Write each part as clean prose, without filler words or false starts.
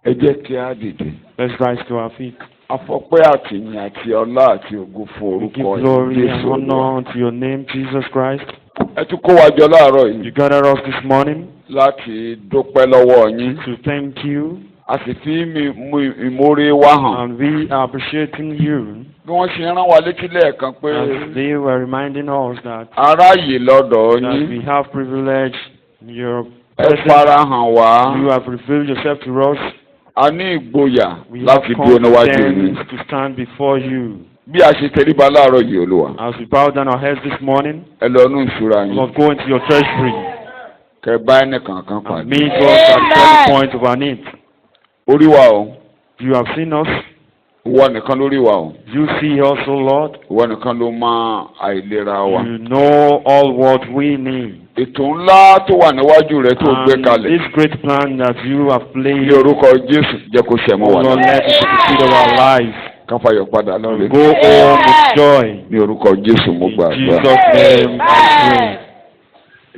Ẹ jẹ́ kí á dìde. Let's rise to our feet. Afọ́pẹ́ àtìyìn àti ọlá àti ògo fún We give orúkọ glory and Jésù. honor to your name, Jesus Christ. Ẹ tún kó wa jọ láàárọ̀ yìí You gathered us this morning láti dúpẹ́ lọ́wọ́ yín. to thank you, A sì fi mú ìmoore wa hàn. and we are appreciating you Bí wọ́n ṣe rán wa létí lẹ́ẹ̀kan pé as they were reminding us that aráyè lọ́dọ̀ we yín. have privilege in your Ẹ presence. farahàn wá. You have revealed yourself to us. A ní ìgboyà We have láti dúró níwájú yín. confidence to stand before you. Bí a ṣe tẹríba láàárọ̀ yìí Olúwa. As we bow down our heads this morning, Ẹ lọ nú ìṣúra we yín. will go into your treasury Kẹ bá ẹnìkan kan and pàdé. meet us at every point of our need. Orí wa o. You have seen us. Ìwọ nìkan lórí wa o. You see us, O Lord. Ìwọ nìkan ló mọ àìlera wa. You know all what we need. Ètò ńlá tó wà níwájú rẹ tó gbé And kalẹ̀. this great plan that you have Ní played, orúkọ Jésù jẹ́ kó ṣẹ mọ́ wa Lord, lọ. let it be the seed of our life. Káfáyọ̀ padà lọ́rẹ̀. Go home with joy. Ní orúkọ Jésù mo In gbàdúrà. Jesus' name I pray.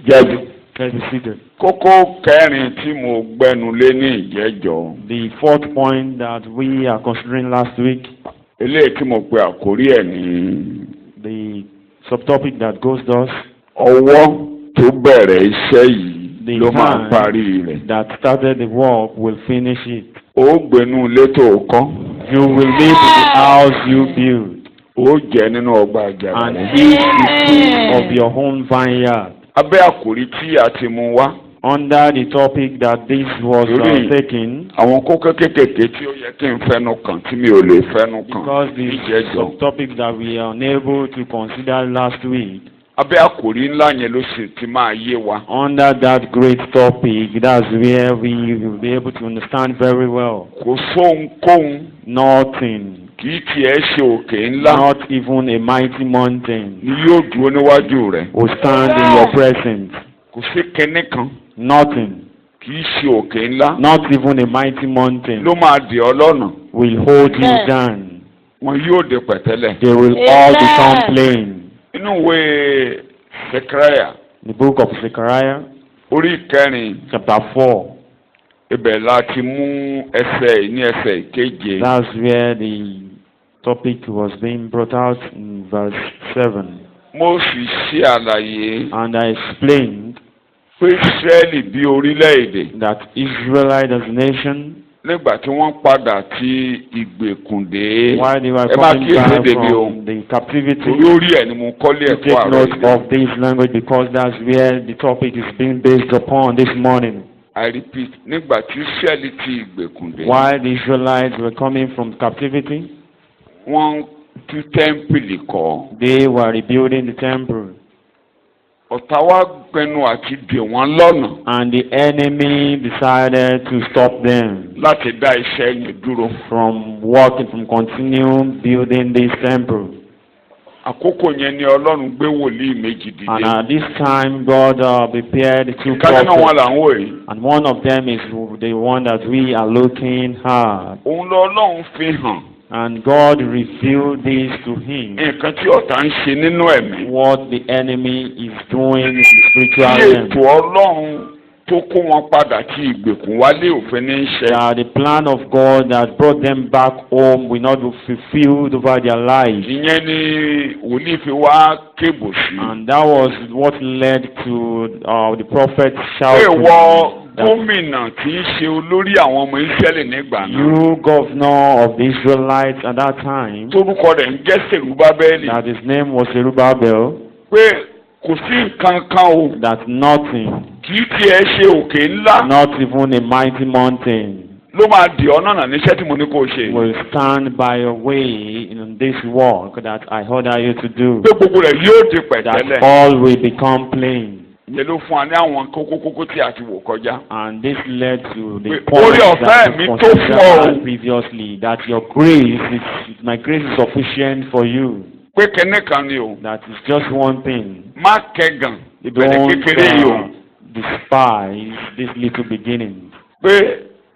Jẹ́bi. Let's be seated. Kókó kẹrin tí mo gbẹnu lé ní ìjẹ́jọ́. The fourth point that we are considering last week, Eléyìí tí mo pe àkórí ẹ̀ ní the subtopic that goes thus: ọwọ́ tó bẹ̀rẹ̀ iṣẹ́ yìí the ló máa hand parí rẹ̀. that started the work will finish it. Ó gbénú ilé tó kọ́. You will live in the house you build Ó jẹ nínú ọgbà àjàrà and rẹ̀. eat the fruit of your own vineyard. Abẹ́ àkórí tí a ti mú wá. Under the topic that this was Really? taken, Àwọn kókó kékèké tí ó yẹ kí n fẹ́nu kàn tí mi ò lè fẹ́nu kàn because the níjẹ́jọ́. subtopic that we are unable to consider last week, Abẹ́ àkórí ńlá yẹn ló sì ti máa yé wa. under that great topic, that's where we will be able to understand very well. Kò sóhunkóhun Nothing, kì í tiẹ̀ ṣe òkè ńlá not even a mighty mountain, ni yóò dúró níwájú rẹ̀. will stand in your presence. Kò sí kinní kan Nothing, kì í ṣe òkè ńlá not even a mighty mountain, ló máa dì ọ́ lọ́nà. will hold you down. Wọn yóò dé pẹ̀tẹ́lẹ̀. They will all become plain. Inú ìwé Sekaraya The book of Zechariah, orí ìkẹrin chapter 4. ibẹ̀ la ti mú ẹsẹ̀ ní ẹsẹ̀ ìkeje. That's where the topic was being brought out in verse 7. Mo sì ṣe àlàyé And I explained pé Ísírẹ́lì bí orílẹ̀-èdè that Israelite as a nation, nígbà tí wọ́n padà ti ìgbèkùn dé. while they were Ẹ máa coming kíyèsí back débi o. from the captivity, Orí orí ẹ̀ ni mo kọ́lé ẹ̀kọ́ take àárọ̀ note yìí. of this language because that's where the topic is being based upon this morning. I repeat, nígbà tí Ísírẹ́lì ti ìgbèkùn dé. While the Israelites were coming from captivity, Wọ́n tú tẹ́ḿpìlì kọ́. they were rebuilding the temple. Ọ̀tá wá pinnu àti dè wọ́n lọ́nà And the enemy decided to stop them láti dá iṣẹ́ yẹn dúró. from working, from continuing building this temple. Àkókò yẹn ni Ọlọ́run gbé wòlíì méjì And dìde. at this time, God prepared two Ìkan nínú wọn prophets. là ń wò yìí. And one of them is the one that we are looking at. Òun lọ Ọlọ́run fi hàn And God revealed this to him, nǹkan tí ọ̀tá ń ṣe nínú ẹ̀mí. what the enemy is doing in the Tí spiritual ètò realm. Ọlọ́run tó kó wọn padà tí ìgbèkùn wálé òfin ní í ṣe. That the plan of God that brought them back home will not be fulfilled over their lives. Ìyẹn ni wòlíì fi wá kébò sí. And that was what led to the prophet Pé shouting ìwọ that gómìnà tí í ṣe olórí àwọn ọmọ Ísírẹ́lì nígbà náà. you, governor of the Israelites at that time, Torúkọ rẹ̀ ń jẹ́ Sèrúbábẹ́lì. that his name was Zerubbabel, Pé kò sí nǹkan kan o. that nothing, Kì í tiẹ̀ ṣe òkè ńlá not even a mighty mountain, ló máa dì ọ́ náà níṣẹ́ tí mo ní kó o ṣe. will stand by your way in this work that I order you to do. Pé gbogbo rẹ̀ yóò di That pẹ̀tẹ́lẹ̀. all will become plain. Ìyẹn ló fún wa ní àwọn kókó tí a ti wò kọjá. And this led to the Orí point ọ̀fẹ́ that mi we tó fún ọ o. considered previously, that your grace my grace is sufficient for you. Pé kẹ́ní kan ni o. That is just one thing. Má kẹ́gàn ìbẹ̀rẹ̀ Don't kékeré yìí o. despise this little beginning. Pé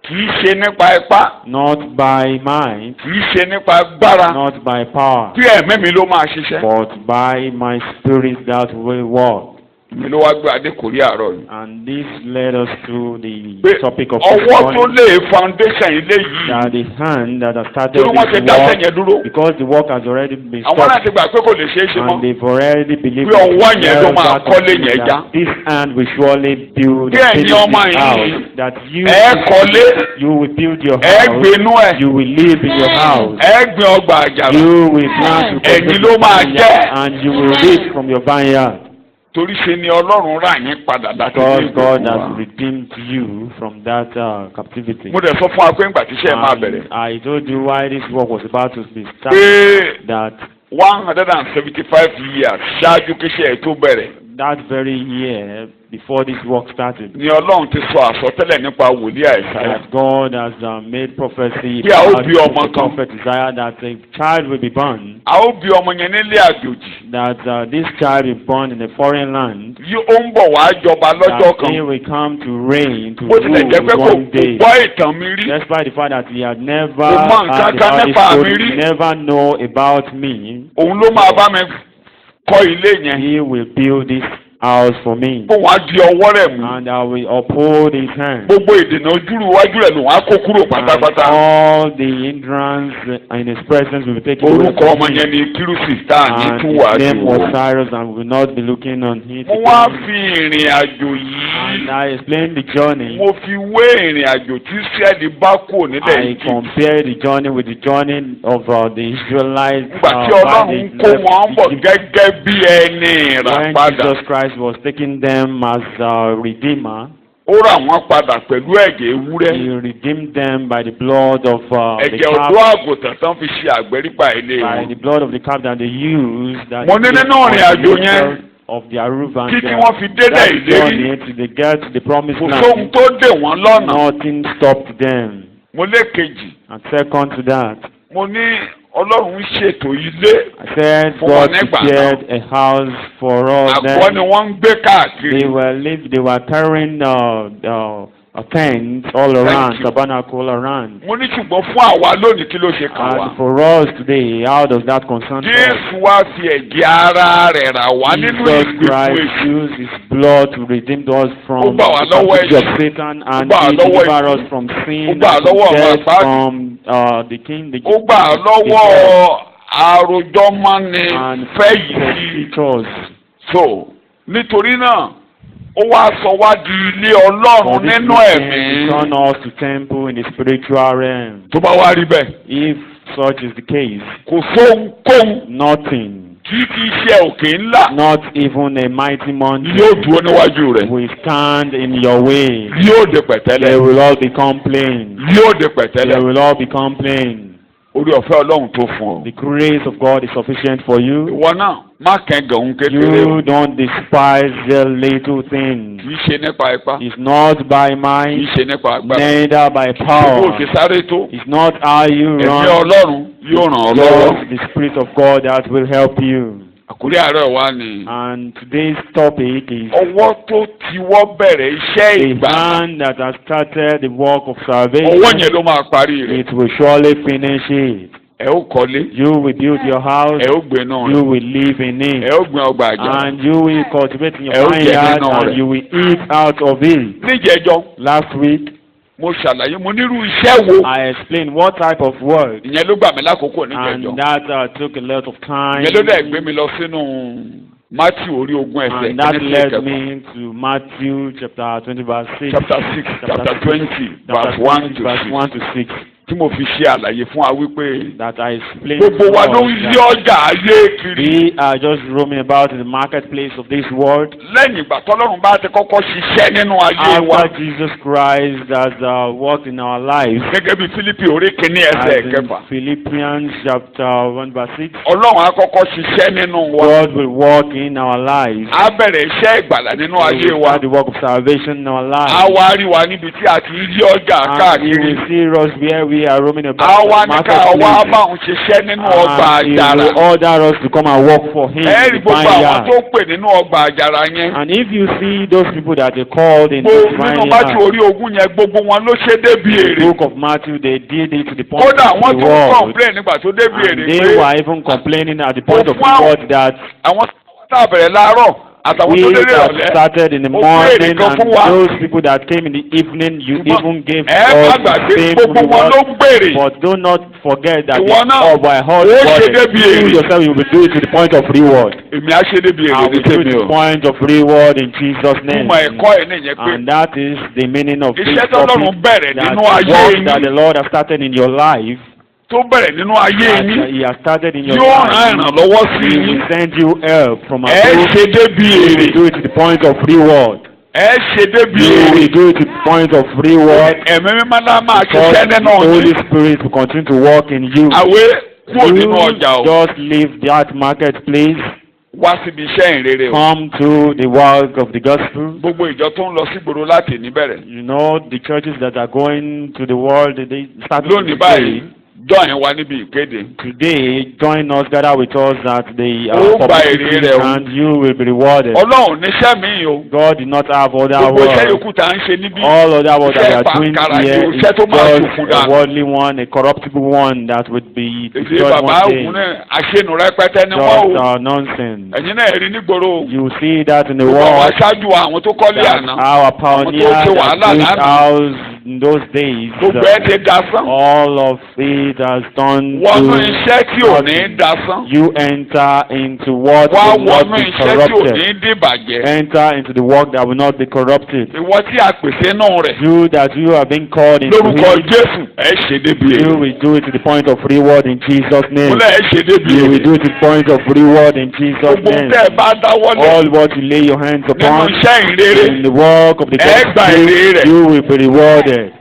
kì í ṣe nípa ipá. Not by might, Kì í ṣe nípa agbára. not by power, Bí ẹ̀mí mi ló máa ṣiṣẹ́. but by my spirit that will work. mi ló wá gbé adé kórí àárọ̀ yìí. And this led us to pé the topic of ọwọ́ tó testimony, lé foundation ilé yìí. that the hand that has started torí wọ́n ti this dáṣẹ́ work, yẹn dúró. because the work has already been àwọn náà stopped, ti gbà pé kò lè ṣeé ṣe mọ́. and they've already believed pé ọwọ́ yẹn ló máa that kọ́lé yẹn já. this hand will surely build Bí ẹ̀yin ọmọ this yìí, house, that you kọ́lé, you will build your ẹ house, gbénú ẹ̀, you will live in your house, gbin ọgbà àjàrà. you will plant to Ẹ̀yin ló máa jẹ́. and you will reap from your vineyard. torí ṣe ni Ọlọ́run rà yín padà láti Because ilé God ìgbèkùn wa. has redeemed you from that captivity. mo dẹ̀ sọ fún wa pé ńgbà tíṣẹ́ máa bẹ̀rẹ̀. And I told you why this work was about to be pé started. That 175 years ṣáájú kíṣẹ́ ẹ̀ tó bẹ̀rẹ̀. that very year before this work started, ni Ọlọ́run ti sọ àsọtẹ́lẹ̀ nípa wòlíì Àìsáyà. that God has made prophecy Kí a ó about bí ọmọ the kan. prophet Isaiah that a child will be born, a ó bí ọmọ yẹn nílé àjòjì. that this child will be born in a foreign land, ó ń bọ̀ wá jọba lọ́jọ́ that he kan. will come to reign, to bó tilẹ̀ jẹ́ pé rule kò one day. gbọ́ ìtàn mi rí. Despite the fact that he had never Kò mọ nǹkan heard kan about nípa this mi story, rí. never know about me, òun ló máa bá mi kọ́ ilé yẹn. he will build this house for me, kó wọ́n á di ọwọ́ rẹ̀ mú. and I will uphold his hand. gbogbo ìdènà ojúrú iwájú rẹ̀ lòun á kó kúrò And pátápátá. all the hindrance in his presence will be taken away orúkọ from ọmọ him. yẹn ni kírúsì tá à ní And tún wà his sí name was wò. Cyrus, and we will not be looking on it mo wá again. fi ìrìn àjò And yìí I explained the journey. mo fi wé ìrìn àjò tí Ísírẹ́lì bá kú nílẹ̀ I Egypt. compare the journey with the journey of the Israelites nígbà tí back Ọlọ́run in kó wọn bọ̀ Egypt, gẹ́gẹ́ bí ẹni when ìràpadà. Jesus Christ was taking them as a redeemer. ó rà wọ́n padà pẹ̀lú ẹ̀jẹ̀ ewúrẹ́. He redeemed them by the blood of the ẹ̀jẹ̀ calf, ọ̀dọ́ àgùntàn tán fi ṣe àgbẹ̀rígbà ilé by wọn. the blood of the calf that they used. That Mo ní they nínú ìrìn àjò yẹn, of their roof and títí wọ́n fi délẹ̀ that ìlérí. journey till they get to the promised kò sóhun land. tó dè wọ́n lọ́nà. Nothing stopped them. mo lé kejì. And second to that, mo ní Ọlọ́run ṣètò ilé. I said Fún God wọn nígbà prepared a house for all àgọ́ ni them. wọ́n ń gbé káàkiri. They were carrying a tent all around, Thank you. tabernacle around. mo ní ṣùgbọ́n fún àwa lónìí kí ló ṣe kàn wá. And for us today, how does that concern us? Jésù wá fi ẹ̀jẹ̀ ara rẹ̀ rà wá nínú Jesus ìgbèkùn Christ èṣù. used his blood to redeem us Ó from gbà wá the lọ́wọ́ captivity of ẹ̀ṣẹ̀. Satan, Ó and gbà wá he lọ́wọ́ delivered ikú. us from Ó sin gbà wá and lọ́wọ́ from àwọn death, àpáàdì. from the king, the Ó gbà á lọ́wọ́ àròjọmọ́ni and fẹ́ yìí. teachers. So nítorí náà ó wá sọ wá di ilé For Ọlọ́run this nínú reason, ẹ̀mí. he turned us to temple in the spiritual realm. tó bá wá rí bẹ́ẹ̀ If such is the case, kò sóhunkóhun nothing, kì í ṣe òkè ńlá not even a mighty mountain, yóò dúró níwájú rẹ̀. will stand in your way. yóò dé They pẹ̀tẹ́lẹ̀. will all become plain. yóò dé They pẹ̀tẹ́lẹ̀. will all become plain. orí ọ̀fẹ́ Ọlọ́run tó fún ọ. The grace of God is sufficient for you. ìwọ náà má kẹ́gàn òun kékeré o. You don't despise the little things. kì í ṣe nípa ipá. It's not by kì í might, ṣe nípa agbára. neither by bó o power. ṣe sáré tó. It's not how you ẹ̀mí run. Ọlọ́run yóò ràn ọ́ lọ́wọ́. Just the Spirit of God that will help you. àkórí àárọ̀ wa ni. And today's topic is ọwọ́ tó tiwọ́ bẹ̀rẹ̀ iṣẹ́ the ìgbà. hand that has started the work of ọwọ́ salvation. yẹn ló máa parí rẹ̀. It will surely finish it. ẹ ó kọ́lé. You will build your house. ẹ ó gbé náà You rẹ̀. will live in ẹ it. ó gbin ọgbà àjà. And you will cultivate in your Ẹ ó jẹ vineyard, nínú and rẹ̀. you will eat out of it. níjẹ̀jọ́ Last week, mo ṣàlàyé mo nírú iṣẹ́ wo. I explained what type of work, ìyẹn ló gbà mí lákòókò níjẹ̀jọ́. and that took a lot of time. ìyẹn ló dẹ̀ gbé mi lọ sínú Matthew orí ogún ẹsẹ̀ And that kẹ́ni sí led ìkẹfà. me to Matthew chapter 20 verse 6. chapter 6 chapter 20 verse 1 to verse 6 1 to 6. tí mo fi ṣe àlàyé fún wa wípé That I explained gbogbo wa ló ń to yí us ọjà ayé kiri. we are just roaming about in the marketplace of this world. lẹ́yìn ìgbà tọ́lọ́run bá ti kọ́kọ́ ṣiṣẹ́ nínú ayé wa. After Jesus Christ has worked in our lives, gẹ́gẹ́ bí Fílípì orí kìíní as ẹsẹ̀ in kẹfà. Philippians chapter 1 verse 6, Ọlọ́run á kọ́kọ́ ṣiṣẹ́ nínú wa. God will work in our lives. á bẹ̀rẹ̀ iṣẹ́ ìgbàlà nínú He ayé will wa. start the work of salvation in our á lives. wá rí wa níbi tí a ti rí ọjà And He káàkiri. will see us where we are roaming á about wá the ní ká wá marketplace. bá òun ṣiṣẹ́ nínú ọgbà And He àjàrà. will order us to come and work for Him ẹ rí in the gbogbo àwọn vineyard. tó pè nínú ọgbà àjàrà yẹn. And if you see those people that they called in the gbogbo nínú Mátíù vineyard, orí ogún yẹn gbogbo wọn ló ṣe débi the èrè. book of Matthew, they did it to the point kódà of wọ́n the tún word. complain nígbà tó débi And èrè they pé were even complaining at the point of the Wow. word that àwọn tá a bẹ̀rẹ̀ láàárọ̀ àtàwọn We tó délé that ọ̀lẹ́. started in the Ó morning béèrè kan and fún wa. those people that came in the evening, you Ṣùgbọ́n even gave ẹ má us gbàgbé the same gbogbo wọn ló reward. ń béèrè. But do not forget that Ìwọ náà, all by hard ó ṣe work, débi you èrè. yourself you will do it to the point of reward. Èmi á ṣe débi I èrè ní will do it tèmi to o. the point of reward in Jesus' name. Túmọ̀ ẹ̀kọ́ ẹ̀ nìyẹn pé And that is the meaning of this iṣẹ́ topic. tọ́lọ́run bẹ̀rẹ̀ That nínú the ayé work that the yín Lord has started in your life, tó bẹ̀rẹ̀ nínú ayé that yín He has started in your yóò rán life, ìrànlọ́wọ́ sí He yín. will send you help from Ẹ above. ṣe débi You èrè. will do it to the point of reward. Ẹ ṣe débi You èrè. will do it to the point of reward. Ẹ̀mí mímọ́ náà máa Because ṣiṣẹ́ the nínú Holy yín. Spirit will continue to work in you. Àwé kúrò nínú You ọjà o. just leave that marketplace, Wá síbi iṣẹ́ ìrere o. come to the work of the gospel. Gbogbo ìjọ tó ń lọ sí gbòòrò láti níbẹ̀rẹ̀. You know, the churches that are going to the world, they start Lónìí báyìí, join wa níbi ìkéde. Today, join us, gather with us at the Ó gba èrè publicity, rẹ̀ o. and you will be rewarded. Ọlọ́run níṣẹ́ mi o. God did not have other Gbogbo iṣẹ́ work. yòókù tá à ń ṣe níbí. All other work that we Iṣẹ́ are doing pàǹkàrà ni here o, is iṣẹ́ tó máa ṣòfò just a dànù. worldly one, a corruptible one that would be Èdè destroyed bàbá one day. ògùn náà àṣenù rẹpẹtẹ ni Just wọ́n o. nonsense. Ẹ̀yin náà rí nígboro o. You see that in the Gbogbo àwọn world, aṣáájú àwọn tó kọ́lé that àná. our pioneers Àwọn tó ṣe that wàhálà built lánàá. house in those days, Gbogbo ẹ ti dasán. all of it has done Wọnú to iṣẹ́ tí ò ní dasán. you enter into what Wá will not wọnú be iṣẹ́ tí ò corrupted. ní dìbàjẹ́. Enter into the work that will not be corrupted. Ìwọ tí a pèsè náà rẹ̀. You that you have been called into Lórúkọ it, Jésù ẹ ṣe débi you èrè. will do it to the point of reward in Jesus' name. Múlẹ̀ ẹ ṣe débi You will èrè. do it to the point of reward in Jesus' Gbogbo name. tẹ́ ẹ bá dáwọ́lé All what you lay your hands nínú upon iṣẹ́ ìrere. in the work of the Ẹ gba èrè gospel, rẹ̀. you will be rewarded.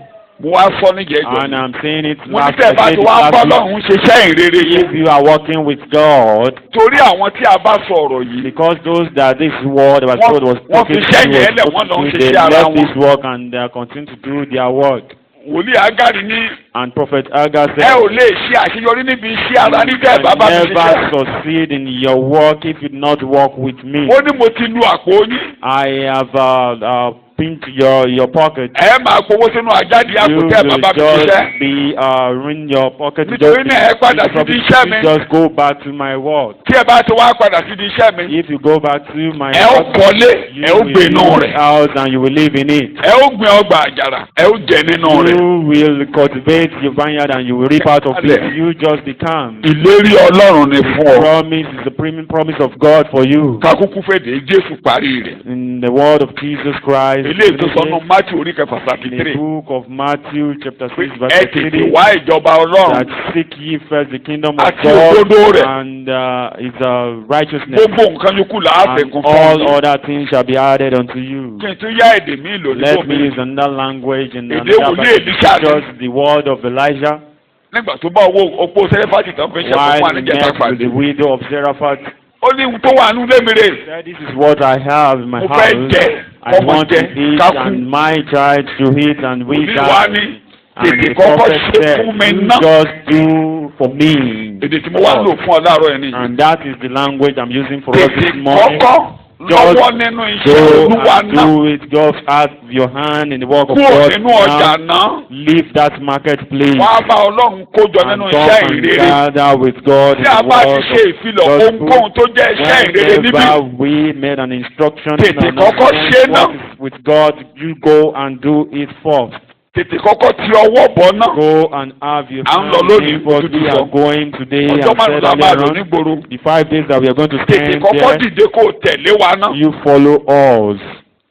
Mo wá sọ níjẹ̀jọ́. And I'm saying it Mo ní last, tẹ́ ẹ I bá said ti it wá ń bọ́ last week. lọ́run ṣiṣẹ́ ìrere If yìí. you are working with God, Torí àwọn tí a bá sọ̀rọ̀ yìí. because those that this word was Wọ́n- told was wọ́n fi spoken iṣẹ́ to, yẹn lẹ̀, was wọ́n lọ ń spoken to, they ṣiṣẹ́ ara left wọn. this work and they continue to do their work. Wòlíì Ágárì ní And Prophet Agar ẹ said, ò lè ṣe àṣeyọrí níbi iṣẹ́ ara ní tẹ́ ẹ bá bá mi never ṣiṣẹ́. succeed in your work if you do not work with me. Ó ní mo ti lu àpò yín. I have pinched your pocket. Ẹ máa gbowó sínú àjáde àpò You tẹ́ ẹ will bá bá mi ṣiṣẹ́. just be in your pocket. Nítorí náà ẹ padà síbi iṣẹ́ mi. Just go back to my work. Tí ẹ bá ti wá padà síbi iṣẹ́ mi. If you go back to my Ẹ ó work, kọ́lé, you ẹ ó will gbé inú build rẹ̀. a house and you will live in it. Ẹ ó gbin ọgbà àjàrà, ẹ ó jẹ nínú rẹ̀. You will cultivate your vineyard and you will reap out of it. You just become. Ìlérí Ọlọ́run ni fún ọ. Promise is the premium promise of God for you. Kakúkú fèdè Jésù parí rẹ̀. In the word of Jesus Christ, Ilé ìtòsọ́nù Mátíù orí kẹfà in the 33. book of Matthew chapter 6 Ẹ verse tètè 3, wá ìjọba Ọlọ́run that seek ye first the kingdom of àti òdodo God rẹ̀. and his righteousness, Gbogbo nǹkan yòókù là á and fẹ̀kún fún all yín. other things shall be added unto you. Kí n tún yá èdè mi lò Let nígbò me mi. use another language in Èdè another wòlíì verse, Èlíṣà ni. just the word of Elijah. Nígbà tó bá owó opó sẹ́lẹ̀fàtì kan fi ṣe fún While wa he níjẹta met with pàdé. the widow of Zarephath, Ó ní ohun tó wà nínú lémi rè. he said, this is what I have in my Mo house. fẹ́ jẹ, I ọmọ want to jẹ, eat ká kú. and my child to eat and we Òní wa die. ní And tètè the kọ́kọ́ prophet ṣe said, fún mi you ná. just do for me. Èdè tí mo wá lò fún ọ láàárọ̀ yẹn nìyí. And that is the language I'm using for us Tètè this morning. kọ́kọ́ lọ́wọ́ nínú iṣẹ́ Go Olúwa and náà. do it. Just add your hand in the work of Kúrò God. nínú ọjà Now, náà. leave that marketplace Wọ́n á bá Ọlọ́run kójọ and nínú come iṣẹ́ and ìrere. gather with God in Tí a the bá ti work ṣe ìfilọ̀ of ohunkóhun tó jẹ́ iṣẹ́ ìrere níbí. whenever we made an instruction Tètè and kọ́kọ́ ṣe náà. what is with God, you go and do it first. Tètè kọ́kọ́ ti ọwọ́ bọ̀ náà. Go and have your À ń lọ hand lónìí, in what we òtútù are sọ. going today. Ọjọ́ I márùn-ún said la máa lò earlier on, nígboro. the 5 days that we are going to Tètè spend kọ́kọ́ there, dìde kó o tẹ̀lé wa náà. you follow us.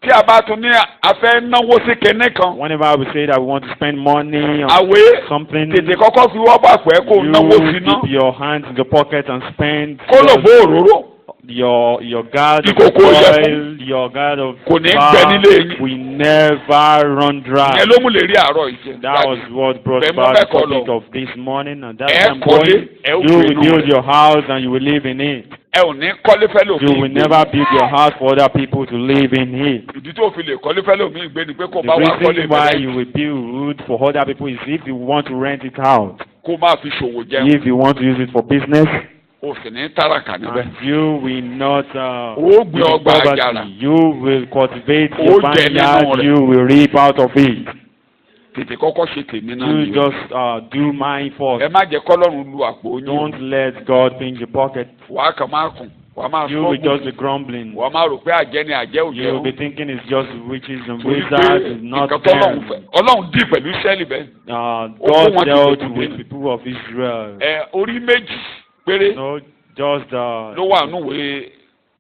Tí a bá tún ní a fẹ́ náwó sí kinní kan. Whenever we say that we want to spend money on Àwé something, tètè kọ́kọ́ fi wọ́ pàpọ̀ ẹ́ kó o náwó sí you náà. keep your hands in your pocket and spend Kó lò bó òróró. your guard of Ìkòkò oil, ìyẹ̀fun. your guard of Kò ní flour gbẹ nílé yín. will never run dry. Ìyẹn ló mú lè rí àárọ̀ ìṣe. That was what brought Bẹ́ẹ̀ mo about fẹ́ the kọ́ topic lọ. of this morning, and that's Ẹ why I'm kọ́lé, going. ẹ ó You gbé will inú build rẹ̀. your house and you will live in it. Ẹ ò ní kọ́lé fẹ́ lòmí You will never build your house for other people to live in it. Ìdí tó fi lè kọ́lé fẹ́ lòmí ìgbé ni pé kó The bá wá kọ́lé reason why bẹ̀rẹ̀ you will build for other people is if you want to rent it out. kó má fi ṣòwò jẹun. If you want to use it for business, O sì ní tàràkà níbẹ̀. and you will not Ó gbé use ọgbà poverty. àjàrà. You will cultivate Ó your jẹ nínú vineyard. rẹ̀. You will reap out of it. Tètè kọ́kọ́ ṣe tèmi náà You ni o. just do mine Ẹ first. má jẹ́ kọ́lọ́run lu àpò yín o. Don't let God pinch your pocket. Wàá kàn máa kùn. wàá máa You will just sọ́ọ̀bù be grumbling. wàá máa rò pé àjẹ́ ni àjẹ́ ò You jẹ́ will o. be thinking it's just witches and torí pé wizards, it's not nǹkan tọ́lọ́run them. fẹ́ Ọlọ́run dì pẹ̀lú Ísírẹ́lì bẹ́ẹ̀. God wọn ti dealt gbogbo with dé. the people of Israel. Orí méjì péré No, just ló wà núwèé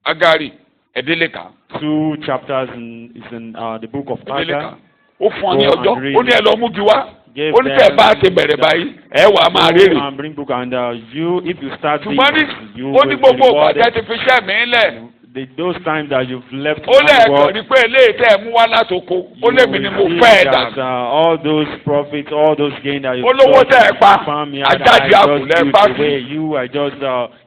Ágárì ẹ̀dẹ́lẹ́ka. 2 chapters is in the book of ẹ̀dẹ́lẹ́ka Agar. ó fún ọ ní Go ọjọ́ and read ó ní ẹ lọ mú gi wá Gave ó ní tẹ̀ bá ti them bẹ̀rẹ̀ the- báyìí ẹ wàá máa Go rèrè. and bring book and you, if you start ṣùgbọ́n ní this, you ó will ní be gbogbo rewarded. ọ̀gá ti fi iṣẹ́ mi lẹ̀. Those times that you've left ó lẹ́ẹ̀kan work, ní pé eléyìí tẹ́ ẹ mú wá látoko ó you lémi ni mo will see fẹ́ ẹ̀ that, dànù. all those profits, all those gain that you Olówó tẹ́ ẹ pa, farm here, ajáde that I àpò just lẹ́ give bá sí. away. You are just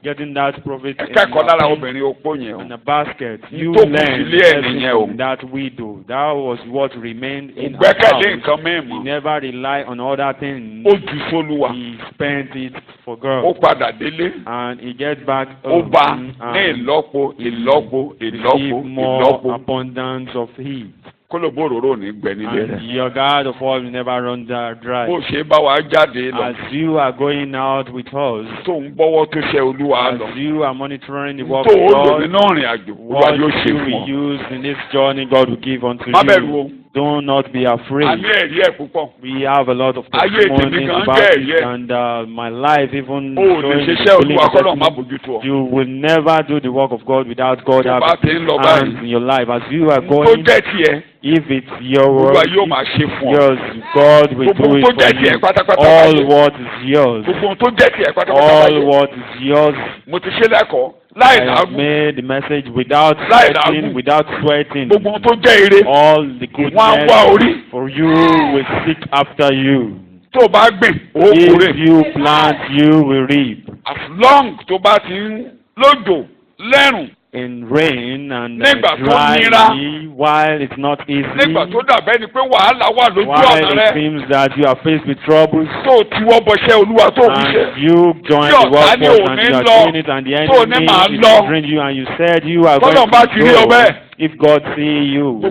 getting that profit ẹ kẹ́kọ̀ọ́ lára in obìnrin opó yẹn in o. a basket. You Tó kù learned sílé ẹ̀ nìyẹn o. from that widow. That was what remained in her gbẹ́kẹ̀lé house. nǹkan He mìíràn never rely on other things. ó ju sólúwa He spent it for ó God. padà délé And he gets back ó bá ní and ìlọ́po ìlọ́po ìlọ́po receive more ìlọ́po abundance of heat. kólóbó òróró ò ní gbẹ nílé And rẹ̀. your God of all will never run dry. bó ṣe bá wa jáde lọ As you are going out with us, tó ń gbọ́wọ́ tó ṣe olúwa lọ as you are monitoring the work tó of ó lò God, nínú ìrìn àjò olúwa what yóò ṣe you fún will ọ. use in this journey, God will give unto má bẹ̀rù you. o Do not be a afraid. ní ẹ̀rí ẹ̀ púpọ̀. We have a lot of Ayé tèmi testimonies gan about jẹ́ it, ẹ̀rí ẹ̀. and my life even o ò lè showing ṣiṣẹ́ filling olúwa the kọ́lọ̀ má testimony. bójútó ọ. You will never do the work of God without God tó bá ti ń lọ having hands báyìí in your life. As you are tó going, jẹ́ tiẹ̀ if it's your olúwa work, yóò máa ṣe fún ọ. yours, God will gbogbo do ohun it tó for jẹ́ tiẹ̀ you. pátápátá All báyìí what is yours, gbogbo ohun tó jẹ́ tiẹ̀ pátápátá all báyìí what is yours, mo ti ṣe lẹ́kọ̀ọ́ láì I have làágùn made the message without Láì sweating, làágùn. without sweating. gbogbo ohun tó jẹ́ ire All the wọ́n á goodness wá orí for you will seek after you. tó o bá gbìn ó kórè If you plant, you will reap. as long tó bá ti ń lójò lẹ́rùn In rain and Nígbà tó dry, nira. while it's not easy, nígbà tó dàbẹ́ ni pé wàhálà wà lójú while ọ̀nà it rẹ seems that you are faced with troubles, tó o ti wọ́ bọṣẹ́ olúwa tó o fi ṣe and you join Tí the ọ̀tá ní workforce ò and ní you are lọ, doing it, and the tó o ní enemy màá is lọ. hindering you, and you said you are Tọ́lọ̀ bá going ti rí ọ to bẹ́ẹ̀. go. If God see you,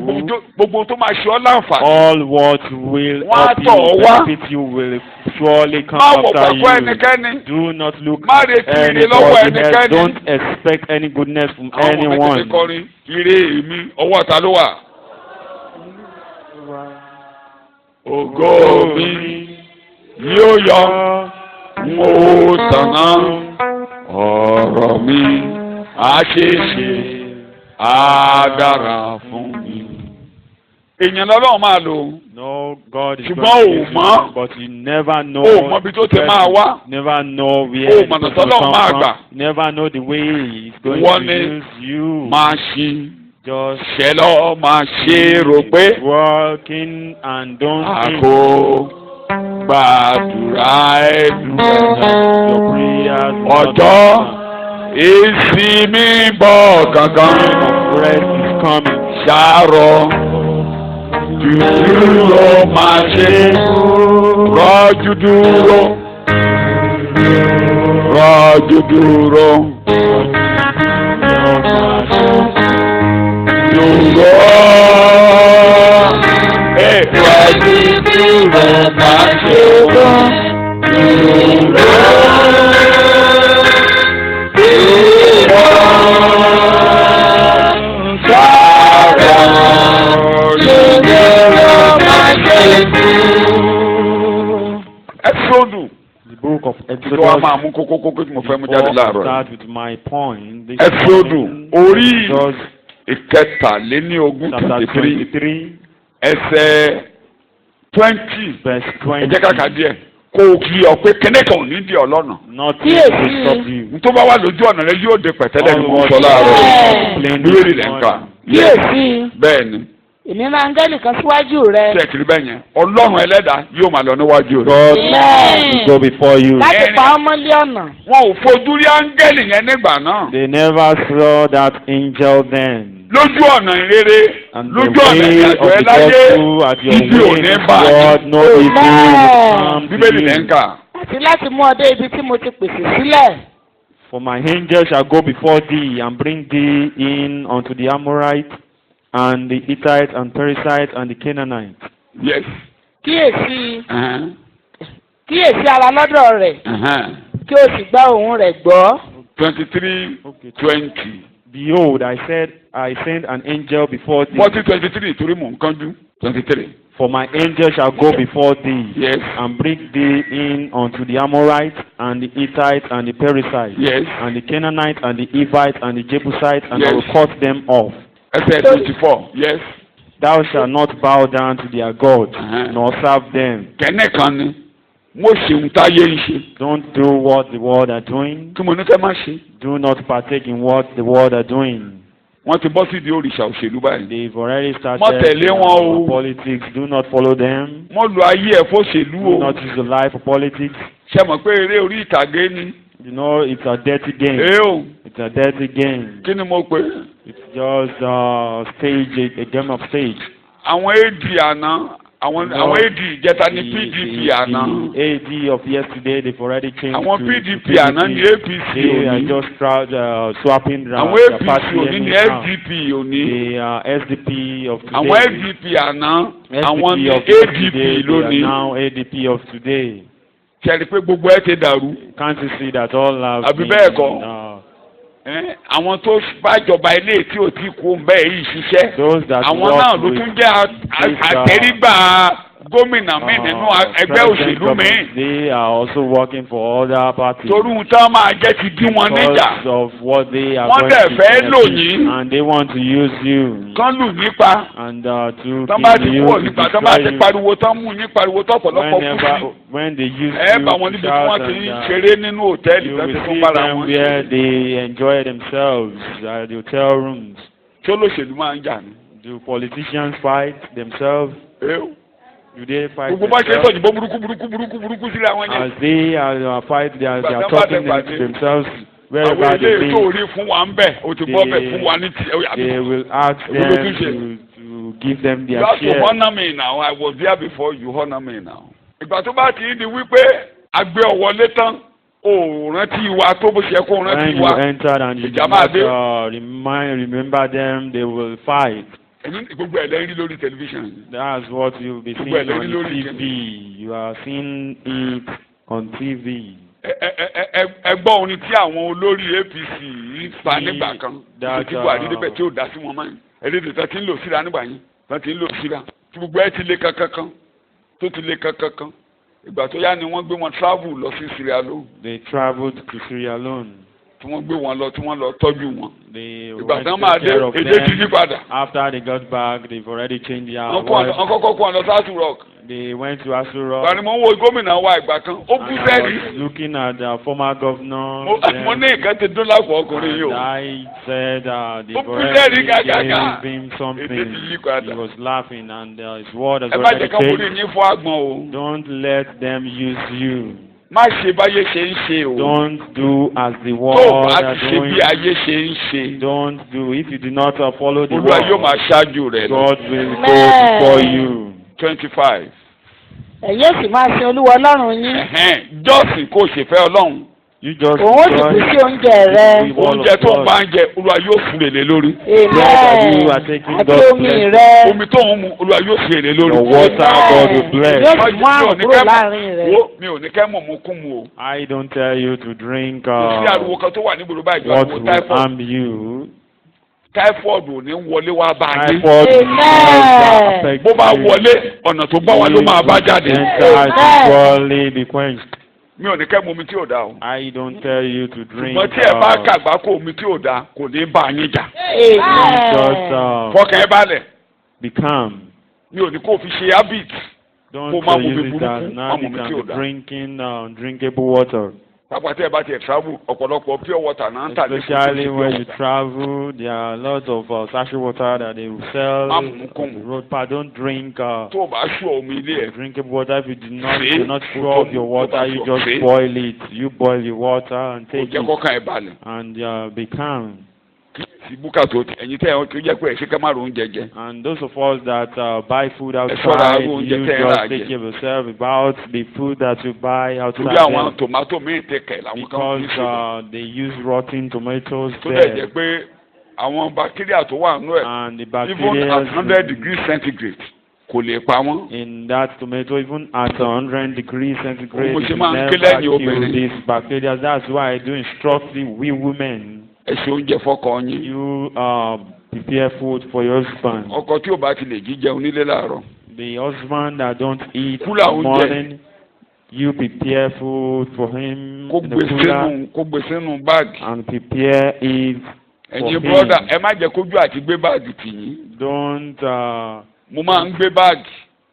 gbogbo tó máa ṣe ọ́ láǹfààní all what will Wọ́n á help tọ̀ ọ́ you, wá. benefit you, will surely come má wọ̀ after pàpọ̀ you. ẹnikẹ́ni Do not look Má retí ire lọ́wọ́ anybody else. ẹnikẹ́ni. Don't expect any goodness from àwọn ọmọ mi ti anyone. kọrin ire mi ọwọ́ ta ló wà. ògo mi yóò yọ mo tàná ọ̀rọ̀ mi á ṣe ṣe agbára fún mi. èèyàn lọ́lọ́run máa lò No, God is Ṣùgbọ́n going to ò use mọ̀. you, but you never know. ó mọ ibi tó ti máa wá. Never know where Ó the mọ̀nà person will tọ́lọ́run come máa from. gbà. Never know the way He's going Wọ́n to ní use you. máa ṣí Just ṣẹlọ máa ṣe rò pé working and don't think. àkó gbàdúrà ẹnu ẹ̀dá. Your prayers will not ọjọ́ be ìsinmi bọ̀ gangan answered. Rest is coming. ṣàárọ̀ dúró máa ṣe rọ́jú dúró rọ́jú dúró dúró rọ́jú dúró máa ṣe Ẹ́sọ́dù The book of tó wá Exodus. máa mú kókó tí mo fẹ́ mú Before jáde I láàárọ̀. start with my point. This Ẹ́sọ́dù morning, orí Exodus ìkẹtàléníogún chapter 23 23, ẹsẹ̀ 20 verse ẹ 20. jẹ́ ká kà díẹ̀ kó o kí ọ pé kíní kan ò ní di ọlọ́nà. Nothing will stop you. tó bá wà lójú ọ̀nà rẹ yóò de pẹ̀tẹ́lẹ̀ ní All mo what sọ láàárọ̀ explained lórí this rẹ̀ ń kà. morning. kíyèsí bẹ́ẹ̀ ni èmi máa ń gẹ́ nìkan síwájú rẹ tí ẹ kiri bẹ́ẹ̀ yẹn ọlọ́run ẹlẹ́dàá yóò máa lọ níwájú rẹ̀. God Amen. will go before you. láti pa ọmọ lé ọ̀nà wọn ò fojú rí áńgẹ́lì yẹn nígbà náà They never saw that angel then. lójú ọ̀nà ìrere And the lójú ọ̀nà way ìrìnàjò of ẹ the láyé gospel at your ibi ò way ní of bá God, no evil will come to bíbélì lẹ́ ń you. kà. àti láti mú ọ dé ibi tí mo ti pèsè sílẹ̀ For my angel shall go before thee and bring thee in unto the Amorites and the Hittites and Perizzites and the Canaanites. yes. kíyèsí Uh-huh. kíyèsí ara lọ́dọ̀ rẹ̀ Uh-huh. kí o sì gba ohùn rẹ̀ gbọ́ 23 Okay. 20. Behold, I send an angel before thee. 40:23 torí mò ń kánjú. 23. For my angel shall go before thee, Yes. and bring thee in unto the Amorites, and the Hittites, and the Perizzites, Yes. and the Canaanites, and the Hivites, and the Jebusites, and Yes. I will cut them off. Ẹsẹ̀ 24. Yes. Thou shalt not bow down to their gods, Uh-huh. nor serve them. Kẹ́nìkan ni mo ṣeun táyé ń ṣe. Don't do what the world are doing. Kí mo ní kẹ́ má ṣe. Do not partake in what the world are doing. Wọ́n ti bọ́ sí di òrìṣà òṣèlú báyìí. They've already Má started tẹ̀lé wọn o. politics. Do not follow them. Wọ́n lo ayé ẹ̀ fóṣèlú Do o. not use your life for politics. Ṣé mọ̀ pé eré orí ìtàgé ni? You know, it's a dirty game. O. It's a dirty game. Kí ni mo pè é? It's just a game of stage. Àwọn AD àná, àwọn AD ìjẹta ni PDP àná. The AD of yesterday, they've already changed Àwọn to PDP àná ni APC They are òní. just swapping Àwọn their APC party òní ni anyhow. SDP òní. The SDP of today. Àwọn SDP àná, àwọn ni SDP of ADP today, they are lónìí. now ADP of today. Ṣé ẹ rí i pé gbogbo ẹ ti dàrú? Can't you see that all have Àbí been, bẹ́ẹ̀ kọ́? Àwọn tó bájọba ilé tí ò tí kú bẹ́ẹ̀ yìí ṣiṣẹ́. those that Àwọn work náà ló with tún jẹ́ àtẹrígbà gómìnà míì nínú ẹgbẹ́ president òṣèlú míì. government, they are also working for other parties. Torí ohun tí wọ́n máa jẹ́ ti dín wọn níjà. Because of what they are Wọ́n going dẹ̀ to fẹ́ lò benefit, yín. and they want to use you Kán lù nípa. and to Tán bá ti kill you, kúrò to nípa tán bá ti destroy you. pariwo tán mú yín pariwo tán ọ̀pọ̀lọpọ̀ kú sí. When they use Ẹ you bá wọn to níbi tí wọ́n shout ti ń and ṣeré nínú hòtẹ́ẹ̀lì you tó will ti fún see bára them wọn. where they enjoy themselves at the hotel rooms. Tí olóṣèlú máa ń jà ní. Do politicians fight themselves? Do they fight Gbogbo bá ṣe themselves? sọ̀jìbọ́ burúkú síra wọn yẹn. As they fight, they are Gbàdán bá talking dẹ̀ pàdé. themselves Àwọn wherever ilé they tó be. rí fún wa ń bẹ̀ o ti bọ́ bẹ̀ fún wa ní ti. They will ask Èwo ló tún them ṣe? to give them You their have to share. honour me now. I was there before you honour me now. Ìgbà tó bá ti di wípé àgbẹ̀ ọ̀wọ́lé tán o rántí wa tó bó ṣe kó When rántí you wa. enter and you do Ìjà máa not dé. remember them, they will fight. Gbogbo ẹ̀ lẹ́yìn lórí tẹlifíṣàn. That's what you'll be seeing Gbogbo ẹ̀ on lẹ́yìn lórí TV. You are seeing it on TV. Ẹ gbọ́ orin tí àwọn olórí APC yìí fa nígbà kan. Tí Buhari débẹ̀ tí ò dá sí wọn mọ́ yìí. Ẹlẹ́dẹ̀ tó ti ń lò síra nígbà yìí. Tó ti ń lò síra. Tí gbogbo ẹ ti lé kankan. Tó ti lé kankan. Ìgbà tó yá ni wọ́n gbé wọn travel lọ sí Sierra Leone. They traveled to Sierra Leone. Tí wọ́n gbé wọn lọ tí wọ́n lọ tọ́jú wọn. They Ìgbà went tí to wọ́n máa take dé care of èdè ti yí them. padà. After they got back, they've already changed their Wọ́n voice. kọ́kọ́ kó wọn lọ sí Aso Rock. They went to Aso Rock. Bani mo ń wo gómìnà wa ìgbà kan. Ó bú And I sẹ́ẹ̀rì. was looking at the former governor. Mo ní nǹkan ti dún lápò ọkùnrin yìí o. And I said they've Ó bú already sẹ́ẹ̀rì gàgàgà. gave him Èdè something. ti yí padà. He was laughing and his word has Ẹ má already jẹ́ ká borí changed. yín fún àgbọn o. Don't let them use you. Má ṣe báyé ṣe ń ṣe o. Don't do as the Tó o world bá are ti ṣe bí doing. ayé ṣe ń ṣe. Don't do. If you do not follow the Olúwa yóò máa world, ṣáájú rẹ̀ lọ. God will go Amen. before you. 25. ẹ̀yin ó sì máa sin olúwa ọlọ́run yín. Jọ́sìn kò ṣe fẹ́ Ọlọ́run. You just òun ó sì kú sí oúnjẹ rẹ. Oúnjẹ tó ń bá ń jẹ Olúwa yóò fún èlé lórí. amen you are taking àti God's omi blessing. rẹ. Omi tó ń mu Olúwa yóò fún èlé lórí. Your water, God will bless. yóò sì mú àrùn kúrò láàrin rẹ. Mi ò ní kẹ́ mọ̀ mú kún mu o. I don't tell you to drink Kò sí ariwo kan tó wà nígboro báyìí what ariwo will typhoid. harm you. Typhoid ò ní wọlé wá bá a yín. Typhoid will Amen. not affect Bó bá you. wọlé ọ̀nà tó gbá wa ló máa bá jáde. Enter to surely be quenched. Mi ò ní kẹ́ mu omi tí ò da o. I don't tell you to drink. Ṣùgbọ́n tí ẹ bá kàgbá kó omi tí ò da kò ní bá a yín jà. Just Fọkàn ẹ balẹ̀. be calm. Mi ò ní kó o fi ṣe habit. Don't Kó má mu use omi it as burúkú, an má mu habit omi tí ò and da. drinking drinkable water. Pápá tí ẹ bá tiẹ̀ travel ọ̀pọ̀lọpọ̀ pure water náà ń tà ní Especially when you travel, there are a lot of sachet water that they will sell Má on mu kún the mu. road. But don't drink Tó o bá ṣú omi ilé ẹ̀. drinkable water if you do not See? scrub your water. You just See? boil it. You boil the water and Kò take jẹ́ it kọ́kàn ẹ balẹ̀. and be calm. Kí búkà tó ẹ̀yin tẹ́ ẹ̀ jẹ́ pé ẹ̀ ṣe ká má ro oúnjẹ jẹ. And those of us that buy food ṣọ́ra outside, irú you oúnjẹ tẹ́ ẹ rà just take jẹ. care of yourself about the food that you buy outside. Torí àwọn tòmátò míì tẹ kẹ̀ làwọn kan Because fi ṣe. they use rotten tomatoes Tó dẹ̀ jẹ́ there. pé àwọn bacteria tó wà nínú ẹ̀ And the even bacteria at 100 degrees centigrade kò lè pa wọ́n. in that tomato, even at 100 degrees centigrade, Mo it ṣe will máa ń never ké lẹ́yìn kill obìnrin. these bacteria. That's why I do instruct we women ẹ ṣe oúnjẹ fọ́kọ yín. You prepare food for your husband. ọkọ tí ò bá ti lè jíjẹun nílé láàárọ̀. The husband that don't eat in Kúlà the oúnjẹ. morning, you prepare food for him kó in the gbé cooler sínú kó gbé sínú báàgì. and prepare it for ẹ̀yin him. brọ́dà ẹ má jẹ́ kójú àti gbé báàgì tì yín. Don't. mo máa ń gbé báàgì.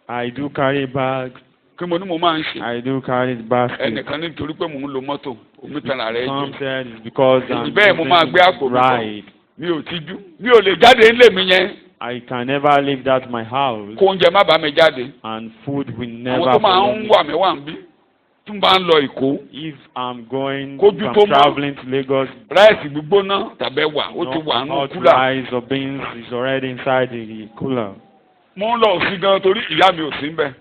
I do carry bag. kí mo ní mo máa ń ṣe. I do carry the basket. ẹnìkan nítorí pé mò ń lo mọ́tò omi tara rẹ̀ Some jẹ́. said it's because I'm bẹ́ẹ̀ mo máa gbé àpò mi kọ́. ride. mi ò tijú mi ò lè jáde nílé mi yẹn. I can never leave that my house kó oúnjẹ má bàa mi jáde. and food will àwọn never tó máa follow ń me. wà mí wà ń bí tí n bá ń lọ Èkó. If I'm going, Kójú if tó I'm mọ́. traveling to Lagos, ráìsì gbígbóná tàbí ẹ̀wà ó ti wà nínú hot kúlà. rice or beans is already inside the cooler. mo ń lọ sí gan torí ìyá mi ò sí ń bẹ̀.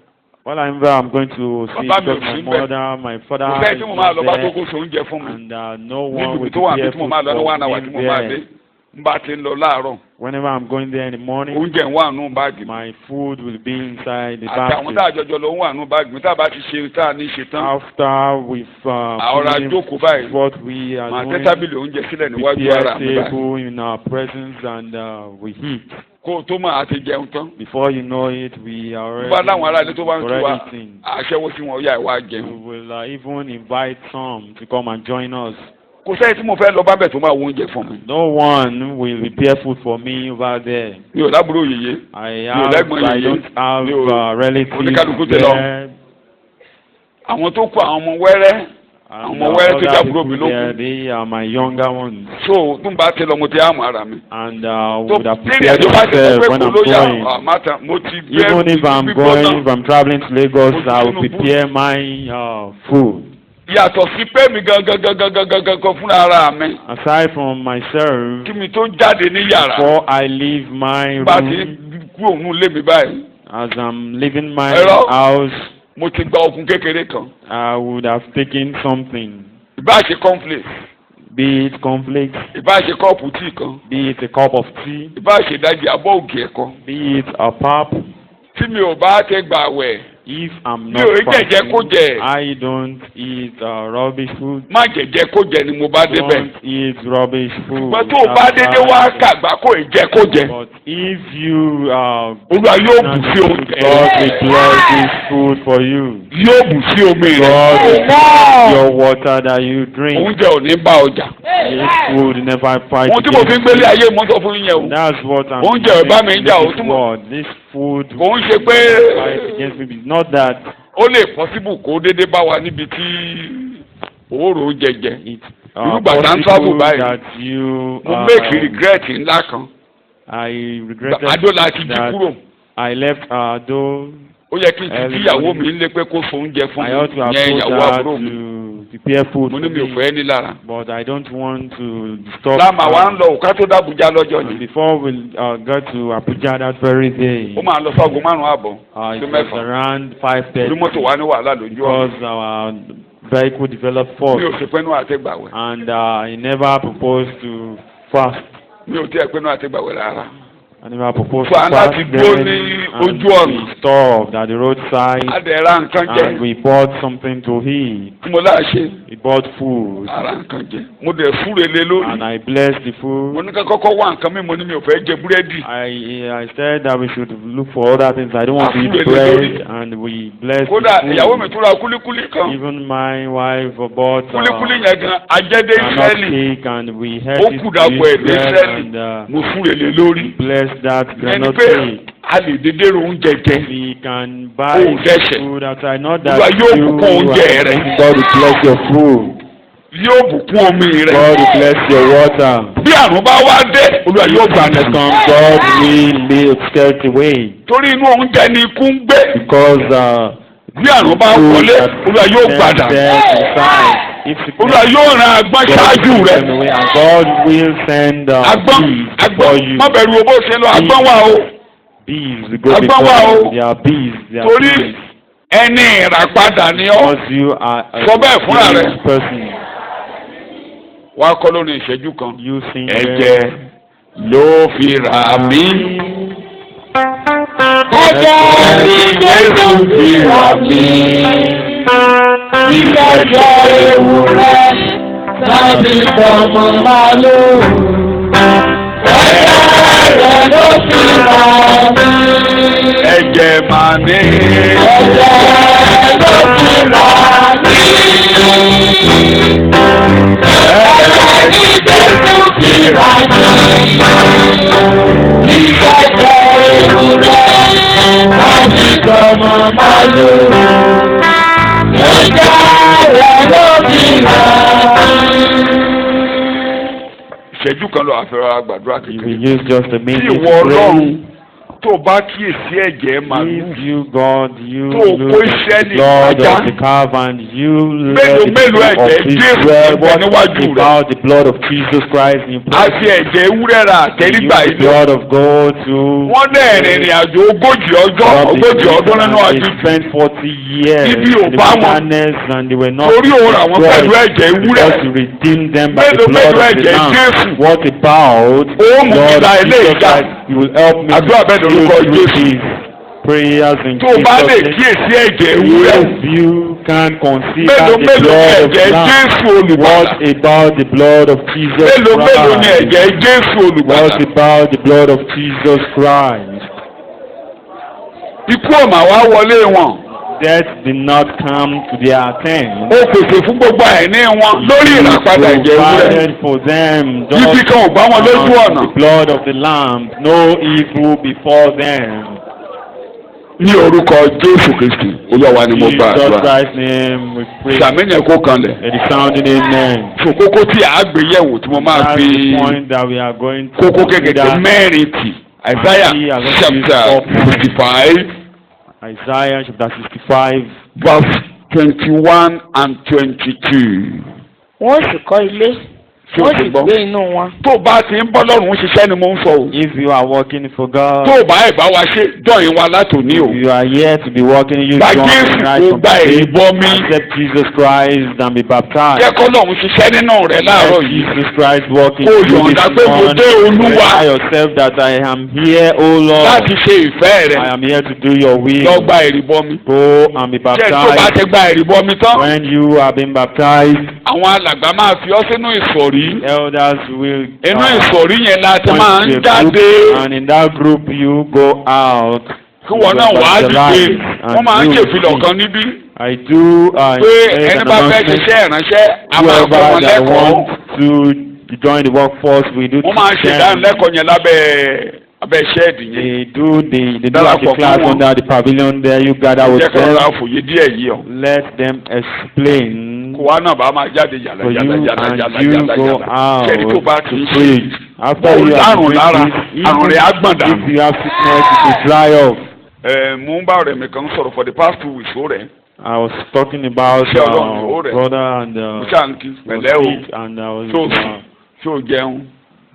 Whenever I'm going to see Bàbá mi ò because sí my ń bẹ̀. mother, my father kò sẹ́yìn tí mo máa lọ bá tó is kó so oúnjẹ fún mi. there, and no one níbi will tó wà prepare bí tí mo food máa lọ ní wà náà wà for tí me mo máa dé. there. n bá ti ń lọ láàárọ̀. Whenever I'm going there in the morning, oúnjẹ ń wà nù báàgì mi. my food will be inside the àtàwọn tá a basket. jọjọ lọ ń wà nù báàgì mi tá a bá ti ṣe tá a ní ṣe tán. After we've àwòrán finished àjókòó báyìí. what we are màá tẹ́ doing, tábìlì oúnjẹ sílẹ̀ níwájú prepare ara mi báyìí. table in our presence and we eat. kó o tó máa ti jẹun tán. Before you know it, we are bá láwọn ará ilé tó bá ń tú wa already eating. àṣẹwó sí wọn yá ìwà We jẹun. will even invite some to come and join us. kò sẹ́yìn tí mo fẹ́ lọ bá bẹ̀ tó máa wo oúnjẹ fún mi. No one will prepare food for me over there. mi ò lábúrò yèyé. I lẹ́gbọ̀n I yèyé. don't have Mi ò- relatives oníkálukú ti lọ. there. àwọn tó kọ àwọn ọmọ wẹ́rẹ́. And Àwọn wẹ́rẹ́ tó other jábúrò mi people ló there, kù. they are my younger ones. so tó ń bá ti lọ mo ti àmọ́ ara mi. And tó would have tí ìrìn prepared àjò bá ti sọ myself pé when kò I'm ló yá going. àmàtà mo ti Even if I'm going, if I'm traveling to Lagos, I will prepare my food. yàtọ̀ sí pé mi gangan fúnra ara mi. Aside from myself, kí mi tó jáde ní yàrá. before I leave my bá ti room, kú òun lé mi báyìí. as I'm leaving my Hello? house, mo ti gba okun kékeré kan. I would have taken something, ìbá ṣe cornflakes. be it cornflakes, ìbá ṣe kọ́ọ̀pù tíì kan. be it a cup of tea, ìbá ṣe ìdajì abọ́ ògì ẹ̀kọ. be it a pap. tí mi ò bá tẹ gbà wẹ̀. If I'm Mi not ò rí jẹ̀jẹ̀ kó jẹ. I don't eat rubbish food. má jẹ̀jẹ̀ kó jẹ ni mo bá débẹ̀. Don't eat rubbish food. ṣùgbọ́n tó o bá dédé wá kàgbá kó ìjẹ kó jẹ. But if you Olúwa yóò bù sí oúnjẹ. God will bless this food for you. yóò bù sí omi God rẹ. will bless your water that you drink. oúnjẹ ò ní bá ọjà. This food never fight ohun tí mo fi ń gbélé ayé mo sọ fún yín yẹn o. That's what I'm Oúnjẹ ò bá mi saying. jà o, This túmọ̀- word, this food kò ń ṣe pé fight against me. It's not that ó lè possible kó dédé bá wa níbi tí òórò jẹjẹ. it's Irúgbà tá ń travel possible báyìí. that you mo make regret ńlá kan. I regretted Adó la ti jí that kúrò. I left though ó yẹ kí n ti kí ìyàwó mi ń lé pé kó so oúnjẹ fún I ought to mi have yẹn told ìyàwó her àbúrò mi. to prepare food mo for ní mi ò me, fẹ́ ní lára. but I don't want to disturb láàmà wa ń her. lọ òkà tó dàbújá lọ́jọ́ And ni. before we got to Abuja that very day, ó máa lọ ságo márùn-ún àbọ̀ it sí was mẹ́fà. around orí 5:30 mọ́tò wa ní wàhálà lójú ọ̀nà. because our vehicle developed mi ò fault, sì pẹ́nu àtẹ́gbàwẹ̀. and he never proposed to fast. mi ò tiẹ̀ pẹ́nu àtẹ́gbàwẹ̀ rárá. I never proposed So, to and fast. láti dúró Then, ní and ojú ọ̀nà. we stopped at the roadside, adẹ̀ra nǹkan and jẹ. we bought something to eat. tí mo láà ṣe We bought food, ara nǹkan jẹ. mo dẹ̀ súre lé lórí. and I blessed the mo food. ní ká kọ́kọ́ wá nǹkan mi mo ní mi ò fẹ́ jẹ búrẹ́dì. I said that we should look for other things. I don't want to eat Food bread, already. and we blessed kódà the ìyàwó mi food. tún ra kúlíkúlí kan. Even my wife bought kúlíkúlí yẹn gan ajẹ́dé granite Ísírẹ́lì. cake, and we had ó it kù dàpọ̀ with ẹ̀dẹ́ bread, Ísírẹ́lì. and mo súre lé lórí. blessed that ẹni granite pé cake. a lè dédé ro oúnjẹ jẹ. We can buy Oh, dẹ́ṣẹ̀. food outside. Not Olúwa that yóò you bùkún oúnjẹ rẹ. God will bless your food. yóò bùkún omi rẹ. God will bless your water. bí àrùn bá wá dé Olúwa yóò gbà When it nìkan. comes, God will scare it away. torí inú oúnjẹ ni ikú ń gbé. Because bí àrùn bá wọlé Olúwa yóò gbàdà. Olúwa yóò rán agbọ́n ṣáájú rẹ. And God will send agbọ́n bees for agbọ́n you. má bẹ̀rù owó ṣe lọ agbọ́n wà o. Bees will go Agbọ́n before wà o. you. They are bees. They are torí bees. ẹni ìràpadà ni ọ́. Because you are a Sọ bẹ́ẹ̀ fúnra rẹ. bees person. wà á kọ́ lórí ìṣẹ́jú kan. You sing ẹ̀jẹ̀ ló fi rà mí. Ẹ̀jẹ̀ tí Jésù fi rà mí. Ìṣẹ̀jẹ̀ ewúrẹ́ láti fọmọ màálù. Ẹ̀jẹ̀ rẹ̀ ló fi rà mí. Ẹ̀jẹ̀ máa ní. Ẹ̀jẹ̀ ló fi rà mí. Ẹ̀jẹ̀ ní Jésù fi rà mí. Ìṣẹ̀jẹ̀ ewúrẹ́ láti fọmọ màálù. Ẹ̀jẹ̀ rẹ̀ ló fi rà mí. Ìṣẹ́jú kan lọ àfẹ́rẹ́ àgbàdúrà You kékeré. will use just a Tí minute ìwọ to Ọlọ́run pray. tó bá kíyèsí ẹ̀jẹ̀ màlúù. If you, God, you Tó kó look iṣẹ́ at ní the blood ìdájá. of the calf and you Mélòó let mélòó it of ẹ̀jẹ̀ Jésù Israel. ẹ̀jẹ̀ What níwájú rẹ̀. about the blood of Jesus Christ in A place? fi ẹ̀jẹ̀ ewúrẹ́ ra You àtẹrígbà use the ilé. blood of God to Wọ́n dẹ̀ rìnrìn àjò ogójì ọdún nínú They ọdún. spent 40 years Ibi ò in the bá wọn. wilderness and they were not Torí òun àwọn pẹ̀lú ẹ̀jẹ̀ ewúrẹ́. because to redeem them by the Mélòó blood mélòó of the ẹ̀jẹ̀ Lamb. Jésù. What about Ó mú mi Lord la ilé Jesus ìjà. Christ? You will help me Àdúrà bẹ́ẹ̀ lórúkọ to do Jésù. these prayers in Tó o bá lè Jesus' name. kíyèsí ẹ̀jẹ̀ ewúrẹ́. If you can consider Mélòó the mélòó blood ni of ẹ̀jẹ̀ Lamb, Jésù olùgbàlà? what about the blood of Jesus Mélòó mélòó ni Christ? ẹ̀jẹ̀ Jésù olùgbàlà? What about the blood of Jesus Christ? Ikú ọ̀mà wá wọlé wọn. Death did not come to their tent. Ó pèsè fún gbogbo àìní wọn lórí ìràpadà ẹ̀jẹ̀ ewúrẹ́. Provided for them Ibi just kan ò bá wọn lójú on ọ̀nà. the blood of the Lamb, no evil before them. Ní orúkọ Jésù Kristi, Olúwa ni mo In gbà Jesus àdúrà. Christ's name we pray. Sàmìnà kó kanlẹ̀. Let it sound in amen. Fún kókó tí a gbé yẹ̀wò tí mo máa That's fi the point that we are going to kókó kékeré mẹ́rin tì. Isaiah chapter 55 Isaiah chapter 65. verse 21 and 22. Wọ́n sì kọ́ ilé. Ṣé o Wọ́n ti sì gbọ́? gbé inú wọn. Tó o bá ti ń bọ́ lọ́rùn ṣiṣẹ́ ni mo ń sọ o. If you are working for God, Tó o bá ẹ̀ bá wa ṣe dọ̀yìn wa látòní o. you are here to be working, you Gba join Jésù right kó from gba faith, ìbọmi. accept Jesus Christ and be baptized. Jẹ́ kọ́ lọ́run ṣiṣẹ́ nínú rẹ̀ láàárọ̀ Let yìí. Jesus Christ working Kó o through yọ̀ǹda this pé mo morning. dé Olúwa Tell yourself that I am here, O Lord. láti ṣe ìfẹ́ I rẹ̀. am here to do your will. Lọ gba ìrìbọmi. Go and be Jẹ́ tó bá baptized. ti gba ìrìbọmi tán. When you have been baptized, Àwọn alàgbà máa fi ọ́ sínú ìsọ̀rí. elders will Inú ìsọ̀rí yẹn la ti máa ń point to a jáde. group, and in that group you go out. Kí wọ́n náà wá dìde. Wọ́n máa ń ṣèfilọ̀ kan níbí. I do Pé ẹni bá fẹ́ ṣiṣẹ́ ìránṣẹ́, a máa kọ́ wọn whoever that lẹ́kọ̀ọ́. wants to join the workforce, we do Wọ́n máa ń ṣe teach them. ìdánilẹ́kọ̀ọ́ yẹn abẹ́ ṣẹ́ẹ̀dì yẹn. They do the Darapọ̀ class fún wọn. under the pavilion there. You gather with Jẹ́ kọ́ them. ra fòye díẹ̀ yìí ọ̀. Let them explain Kó wa náà bá máa jáde yàrá for you, yàrá yàrá and yàrá you yàrá go yàrá. Kẹ́ni tó bá out ti ń to ṣe. preach. After Ó you have dárùn lára, preached, àrùn rẹ̀ á gbọ̀n dànù. if you have sickness, it will dry off. Mo ń bá ọ̀rẹ́ mi kan sọ̀rọ̀ for the past 2 weeks ó rẹ̀. I was talking about Ṣé Ọlọ́run ó rẹ̀? brother and Mo ṣáà ń kí pẹ̀lẹ́ o. sick, and I was Ṣó ṣé o jẹun?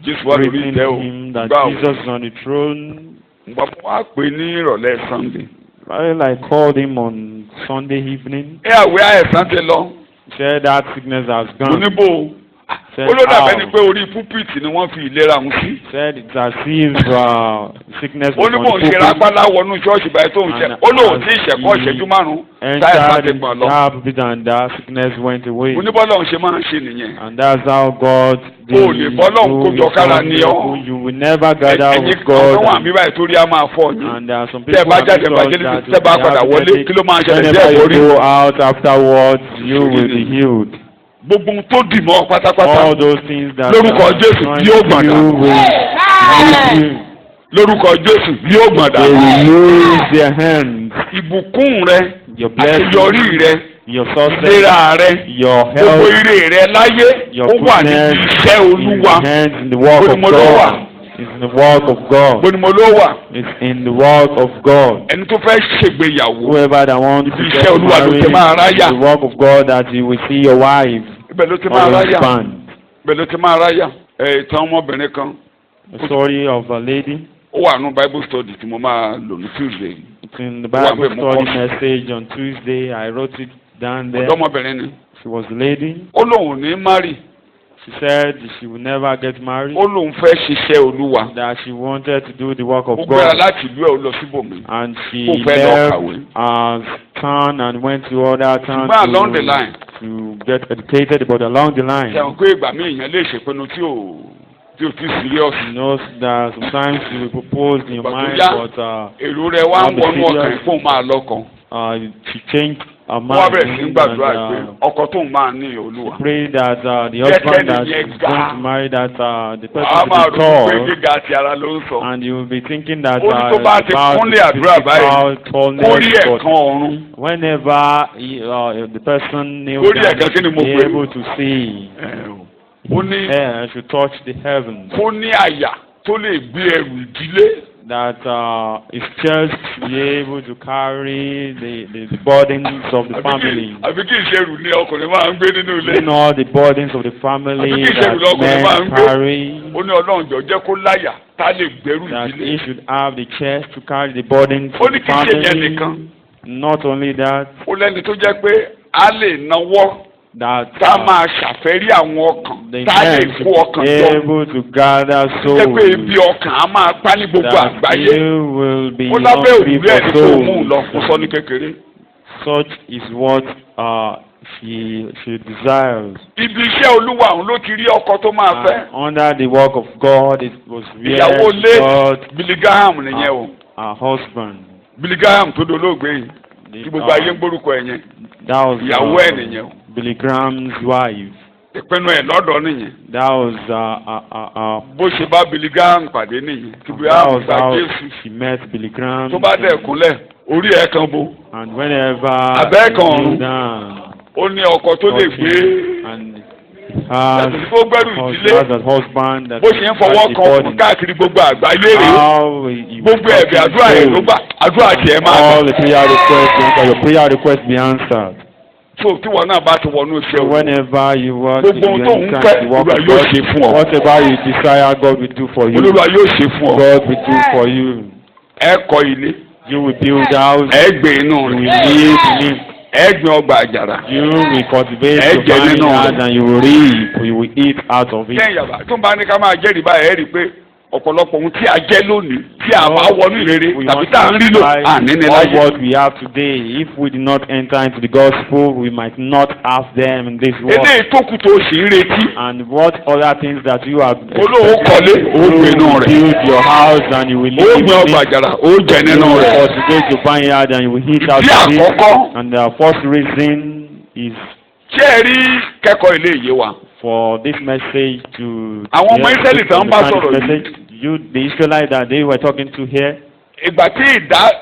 Jésù wà lórí greeting ìtẹ́ o. him that Gbà o. Jesus is on the throne. Ngbà mo wá pè ní ìrọ̀lẹ́ Sunday. While I called him on Sunday evening, Ẹ àwẹ̀ àìsàn ti lọ. said that sickness has Mo gone. ní bò ó. Said Ó ló dàbẹ́ how? ni pé orí púpìtì ni wọ́n fi ìlera ń sí. Said it's as if sickness Ó was ní on mò ń the ṣe pulpit. rápálá wọnú ṣọ́ọ̀ṣì báyìí tó ń ṣe. Ó lóun tí ìṣẹ̀kọ́ ìṣẹ́jú márùn-ún. Táyà ti Entered gbọ̀n in lọ. that pulpit and that sickness went away. Mo ní bọ́lá òun ṣe máa ń ṣe nìyẹn. And that's how God O lè bọ́lá òun kó jọ kára ní ọ. You will never gather Ẹ̀yin with kan wà God. mí báyìí torí a máa fọ́ yín. And there are some Tẹ́ ẹ people bá who jáde have evangelist, that tẹ́ ẹ bá padà wọlé, kí ló máa ṣẹlẹ̀ sí whenever ẹ̀kọ́ rí? you go out afterwards, you will be healed. Gbogbo ohun tó dì mọ́ pátápátá. All those things that Lórúkọ are Jésù trying yóò to gbọ̀n you dànù. will Amen. Lórúkọ Jésù yóò gbọ̀n they dànù. will lose their hands. Ìbùkún rẹ, Your blessing, àṣeyọrí rẹ, your success, ìlera rẹ, your gbogbo health, ire rẹ láyé, your ó wà goodness níbi iṣẹ́ in Olúwa. the hands, in the work of Gbódìmọ̀ ló wà. God. It's in the work of God. Gbódìmọ̀ ló wà. It's in the work of God. Ẹni tó fẹ́ ṣègbéyàwó. Whoever that wants to Ibi get iṣẹ́ Olúwa ló married, ti máa ráyà. it's the work of God that you will see your wife Ibẹ̀ ló ti or máa your ráyà. husband. Ibẹ̀ ló ti máa ráyà. Ìtàn ọmọbìnrin kan. The story of a lady. Ó wà nù Bible study tí mo máa lò ní Tuesday. It's in the Who Bible have a study more message on Tuesday. I wrote it down there. Ọ̀dọ́mọbìnrin ni. She was a lady. Ó lóun ò ní márì She said she would never get married. ó lóun fẹ́ ṣiṣẹ́ Olúwa. That she wanted to do the work of ó gbéra God. láti ìlú ẹ̀ ó lọ síbòmí. And she ó fẹ́ lọ left kàwé. town and went to other towns ṣùgbọ́n along the line. to get educated, but along the line, ṣẹ̀wọ̀n pé ìgbà míì èèyàn lè ṣèpinnu tí ò ti serious. you know that sometimes you propose in your mind, but èrò rẹ̀ wá ń wọnú ọkàn fún máa lọ́kàn. she changed her wọ́n wá bẹ̀rẹ̀ mind sí ń gbàdúrà pé and ọkọ tóun máa ní Olúwa. pray that the husband that is going to marry, that the person wàá máa will be rò pé tall, gíga àti ara ló ń sọ. and you will be thinking that ó ní tó bá ti kúnlé àdúrà báyìí kórí ẹ̀kan ọ̀run. whenever the person kneels Kórí ẹ̀kan kí ni down, mo be pè é? able to see, ó ní should touch the heavens, kó ní àyà tó lè gbé ẹrù ìdílé. that his chest be able to carry the burdens of the family. àbí kí ìṣerù ni ọkùnrin máa ń gbé nínú ilé. You know the burdens of the family Àbí kí ìṣerù that lọkùnrin máa ń men gbé. carry. ó ní Ọlọ́run jọ̀ọ́ jẹ́ kó láyà tá lè gbẹ́rù That ìdílé. he should have the chest to carry the burdens ó of ní the kí ṣe yẹn family. nìkan. Not only that, ó lẹ́ni tó jẹ́ pé a lè náwó that tá máa ṣàfẹ́rí àwọn ọkàn the tá lè men kó ọkàn should jọ. be able to gather jẹ́ pé ibi souls, ọkàn á máa pa ní gbogbo that àgbáyé. you will be ó lábẹ́ hungry òwúrọ̀ ẹni for tó mú un lọ fún souls. sọ́ní kékeré. Such is what she desires. ibi iṣẹ́ Olúwa òun ló ti rí ọkọ tó máa fẹ́. Under the work of God, it was where ìyàwó lé God, Billy Graham nìyẹn o. her husband, Billy Graham tó dolóògbé yìí tí gbogbo ayé ń gbórúkọ ẹ̀ yẹn. that was ìyàwó ẹ̀ nìyẹn o. Billy Graham's wife. ìpinnu ẹ̀ lọ́dọ̀ nìyẹn. That was bó ṣe bá Billy Graham pàdé nìyẹn. tí Billy that Graham was gba how Jésù. she met Billy Graham. tó bá dẹ̀ kúnlẹ̀ orí ẹ̀ kan bo. And whenever Abẹ́ kan he ọ̀run. kneeled down, ó ní ọkọ tó lè gbé. and has yàtọ̀ sí kó gbẹ́rù ìdílé. that husband that bó ṣe ń fọwọ́ kan ọkùnrin káàkiri gbogbo àgbáyé rèé. how he gbogbo ẹ̀bẹ̀ àdúrà ẹ̀ ló gbà àdúrà tiẹ̀ máa all gbà. the prayer requests, your prayer requests be answered. so tí wọn náà bá ti wọnú iṣẹ́ So o. whenever you work, gbogbo ohun tó ń fẹ́ the work Olúwa of yóò God, ṣe fún ọ. whatever you desire, God will do for you. Olúwa yóò ṣe fún ọ. God will do for you. ẹ kọ́ ilé. You will build house. ẹ gbé inú You will rẹ̀. live in it. ẹ gbin ọgbà àjàrà. You will cultivate Ẹ your jẹ nínú vineyard rẹ̀. and you will reap. You will eat out of it. kẹ́hìn yàrá tó ń bá ní ká máa jẹ́rìí báyìí ẹ rí i pé ọ̀pọ̀lọpọ̀ ohun tí a jẹ́ lónìí tí a bá wọnú ìrere We tàbí want tá à ń rí lò to àní ní all láyé. what we have today. If we did not enter into the gospel, we might not have them in this world. eléyìí tó kù tó o sì ń retí. And what other things that you have olówó kọ́lé ó gbé inú you rẹ̀. build your house and you will ó live gbin ọgbà in it. àjàrà ó jẹ You nínú will rẹ̀. cultivate your vineyard and you will eat out ìdí of it. àkọ́kọ́ And the first reason is ṣé ẹ rí kẹ́kọ̀ọ́ ilé ìyé wa. for this message to Àwọn ọmọ Ísírẹ́lì tó ń bá understand sọ̀rọ̀ this yìí. message. You, the Israelites that they were talking to here, ìgbà tí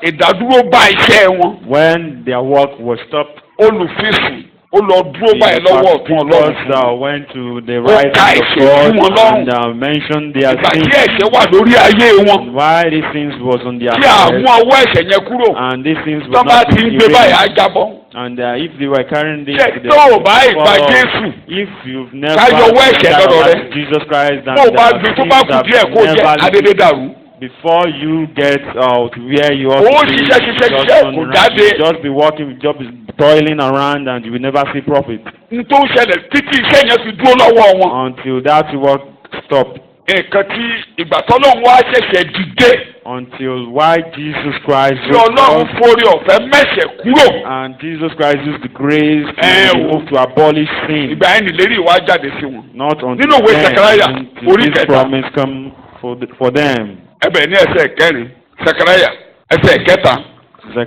ìdádúró bá iṣẹ́ wọn. when their work was stopped, olùfisùn ó lọ dúró báyìí lọ́wọ́ ọ̀tún Ọlọ́run. because went to the right ka hand of ẹ̀ṣẹ̀ fún wọn God lọ́rùn. and mentioned their ìgbà tí sins. ẹ̀ṣẹ̀ wà lórí ayé wọn. Why these things was on their kí àwọn head, ọwọ́ ẹ̀ṣẹ̀ yẹn kúrò. and these things tó were bá not ti ń gbé báyìí á jábọ́. and if they were carrying this ṣé to the tó o bá ìgbà follow, Jésù. if you've never ká yọ ọwọ́ ẹ̀ṣẹ̀ lọ́dọ̀ rẹ. accepted Jesus Christ and tó o bá the gbé tó sins bá kù have díẹ̀ kó jẹ́ never adédé dàrú. before you get to where you ought Ó to be, ṣiṣẹ́, just kò on jáde. you just be working, just be toiling around, and you will never see profit n tó ń ṣẹlẹ̀ títí iṣẹ́ yẹn fi dúró lọ́wọ́ wọn. until that work stop. nǹkan tí ìgbà tọ́lọ́run wá ṣẹ̀ṣẹ̀ dìde. Until why Jesus Christ tí Ọlọ́run forí ọ̀fẹ́ mẹ́ṣẹ̀ kúrò. and Jesus Christ used the grace Eh, to move to abolish sin. ìgbà yẹn nìlérí ìwà jáde sí wọn. Not until Nínú ìwé Sẹkáráyà, until orí this kẹta. promise come for them. ẹbẹ̀ ní ẹsẹ̀ kẹrin Sẹkáráyà ẹsẹ̀ kẹta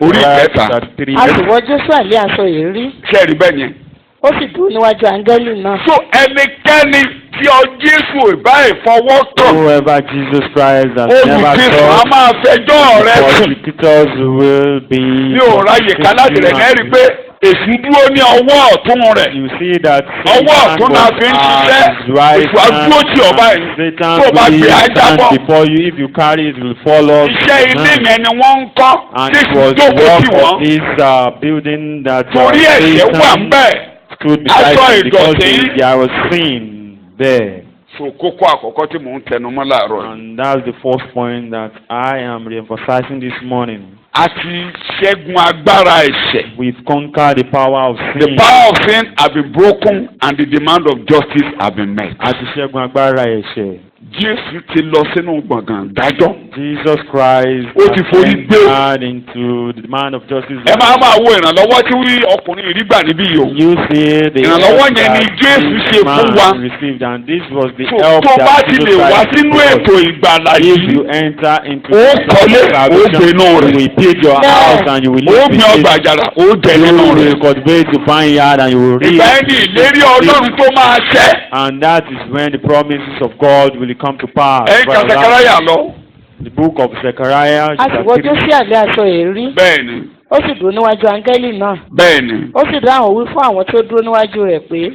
orí kẹta. chapter 3. a sì wọ Jésù àlẹ́ aṣọ èérí ṣẹ́ẹ̀rí bẹ́ẹ̀ yẹn. ó sì dúró níwájú áńgẹ́lì náà. so ẹnikẹ́ni tí ọ Jésù ìbá ìfọwọ́ kàn Whoever Jesus Christ has never olùfisùn á taught, máa fẹjọ́ rẹ̀ sùn. prosecutors will be. mi ò ráyè ká láti rẹ̀ lẹ́rìí pé èṣù dúró ní ọwọ́ ọ̀tún rẹ̀. You see that ọwọ́ ọ̀tún náà fi ń ṣiṣẹ́ èṣù àdúró tí ọba yìí tó o bá gbé ajábọ̀. before you, if you carry it, will fall off. iṣẹ́ ilé yẹn ni wọ́n ń kọ́ And tí it èṣù was the jókòó work tì of wọ́n. this building that torí ẹ̀ṣẹ̀ wà ń bẹ̀. stood beside aṣọ it because ìdọ̀tí. there was sin there. so kókó àkọ́kọ́ tí mò ń tẹnu mọ́ láàárọ̀ yìí. And that's the first point that I am re-emphasizing this morning. a ti ṣẹ́gun agbára ẹ̀ṣẹ̀. We've conquered the power of The sin. power of sin has been broken and the demand of justice has been met. A ti ṣẹ́gun agbára ẹ̀ṣẹ̀. Jésù ti lọ sínú gbọ̀ngàn dájọ́. Jesus Christ Ó ti forí gbé. entered into the demand of justice. Ẹ máa wo ìrànlọ́wọ́ tí ọkùnrin rí gbà níbí yìí o. You see the Ìrànlọ́wọ́ help yẹn ni that Jésù this ṣe fún wa. man received, and this was the So help tó bá that ti lè Jesus wá Christ sínú gave us. ètò ìgbàlà If yìí, you enter into ó the kọ́lé, ó salvation, gbénú you rẹ̀. will build your Yeah. house and you will Ó live gbin with ọgbà it. àjàrà, ó jẹ You nínú will rẹ̀. cultivate the vineyard and you will reap. Ìgbà ẹni ìlérí Ọlọ́run tó máa ṣẹ. And that is when the promises of God will come to pass. Ẹ̀yin ka Sẹ̀káráyà lọ. The book of Zechariah, a sì wọ Jósíà lé aṣọ èérí Bẹ́ẹ̀ni, ó sì dúró níwájú áńgẹ́lì náà bẹ́ẹ̀ni. ó sì dáhùn wí fún àwọn tó dúró níwájú rẹ̀ pé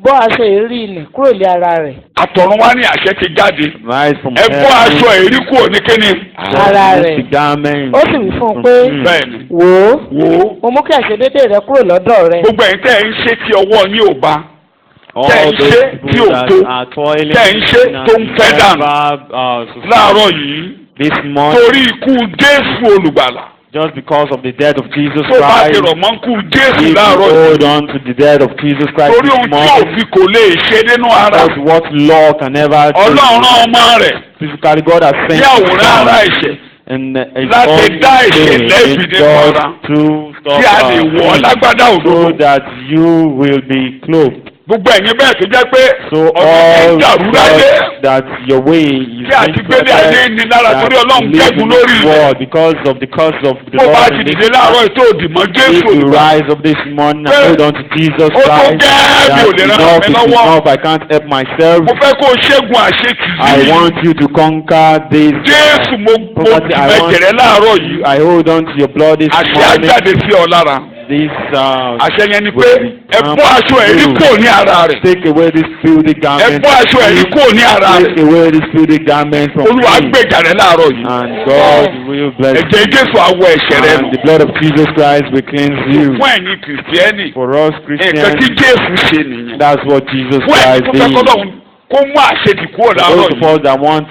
bọ́ aṣọ èérí nì kúrò lé ara rẹ̀. Àtọ̀run wá ní àṣẹ ti jáde. Rise from Ẹ bọ́ aṣọ èrí kúrò ní kíni. Ara rẹ̀. The garment. ó sì wí fún un pé Bẹ́ẹ̀ni. wò ó Wò ó. mo mú kí àìṣedéédé rẹ kúrò lọ́dọ̀ rẹ. Gbogbo ẹ̀yin tẹ́ ẹ̀ ń ṣe tí ọwọ́ yín ò bá. All Tẹ́ ẹ̀ ń those ṣe people tí ò that tó. are toiling Tẹ́ ẹ̀ ń ṣe and tó ń fẹ́ dànù. never, Láàárọ̀ yìí, this morning, torí ikú Jésù olùgbàlà. just because of the death of Jesus Tó bá ti Christ, rọ̀ mọ́ ikú Jésù if you láàárọ̀ yìí. hold on to the death of Jesus Christ Torí this ohun tí morning, òfin kò lè ṣe nínú ara. that's what law can never do. Ọlọ́run rán ọmọ rẹ̀ Physically, God has sent ní àwòrán ara His ẹ̀ṣẹ̀. Son, and it's Láti all dá ẹ̀ṣẹ̀ made lẹ́bi in nínú God ara. to stop Tí a lè wọ̀ ọ́ lágbádá so òdodo. that you will be clothed. Gbogbo ẹ̀yin bẹ́ẹ̀ tó jẹ́ pé So ọ̀nà all ti dàrú láyé. that your way is Tí a ti gbélé ayé ní lára torí Ọlọ́run kẹ́gun lórí rẹ̀. because of the curse of the Bó bá Lord. ti in dìde this láàárọ̀ ètò òdìmọ̀ Jésù If you olùgbàlà. rise up this morning and Pé hold on to Jesus ó tó Christ, gẹ́ẹ́ mi ò lè that's ràn enough, mí it's lọ́wọ́. enough, I can't help myself. Mo fẹ́ kó o ṣẹ́gun àṣetì I yìí. want you to conquer this. Jésù mo Property, I want- mẹ̀jẹ̀rẹ̀ láàárọ̀ yìí. I hold on to your blood this Àṣẹ morning. ajáde sí ọ lára. This Àṣẹ yẹn ni pé ẹ bọ́ aṣọ ẹ̀rí kúrò ní ara rẹ̀. take away this filthy Ẹ garment. bọ́ aṣọ ẹ̀rí kúrò ní ara rẹ̀. Take away this filthy garment from Olúwa me. gbèjà rẹ̀ láàárọ̀ yìí. And God will bless you. Ẹ̀jẹ̀ Jésù awọ ẹ̀ṣẹ̀ rẹ̀ nù. And the blood of Jesus Christ will cleanse you. Fún ẹ̀yin kìrìsìtẹ́nì, For us nǹkan tí Christians, Jésù ṣe nìyẹn. that's what Jesus Fún ẹ̀yin Christ tó fẹ́ did. kọ́lọ́hún kó mú àṣetì kúrò láàárọ̀ Those of yìí. us that want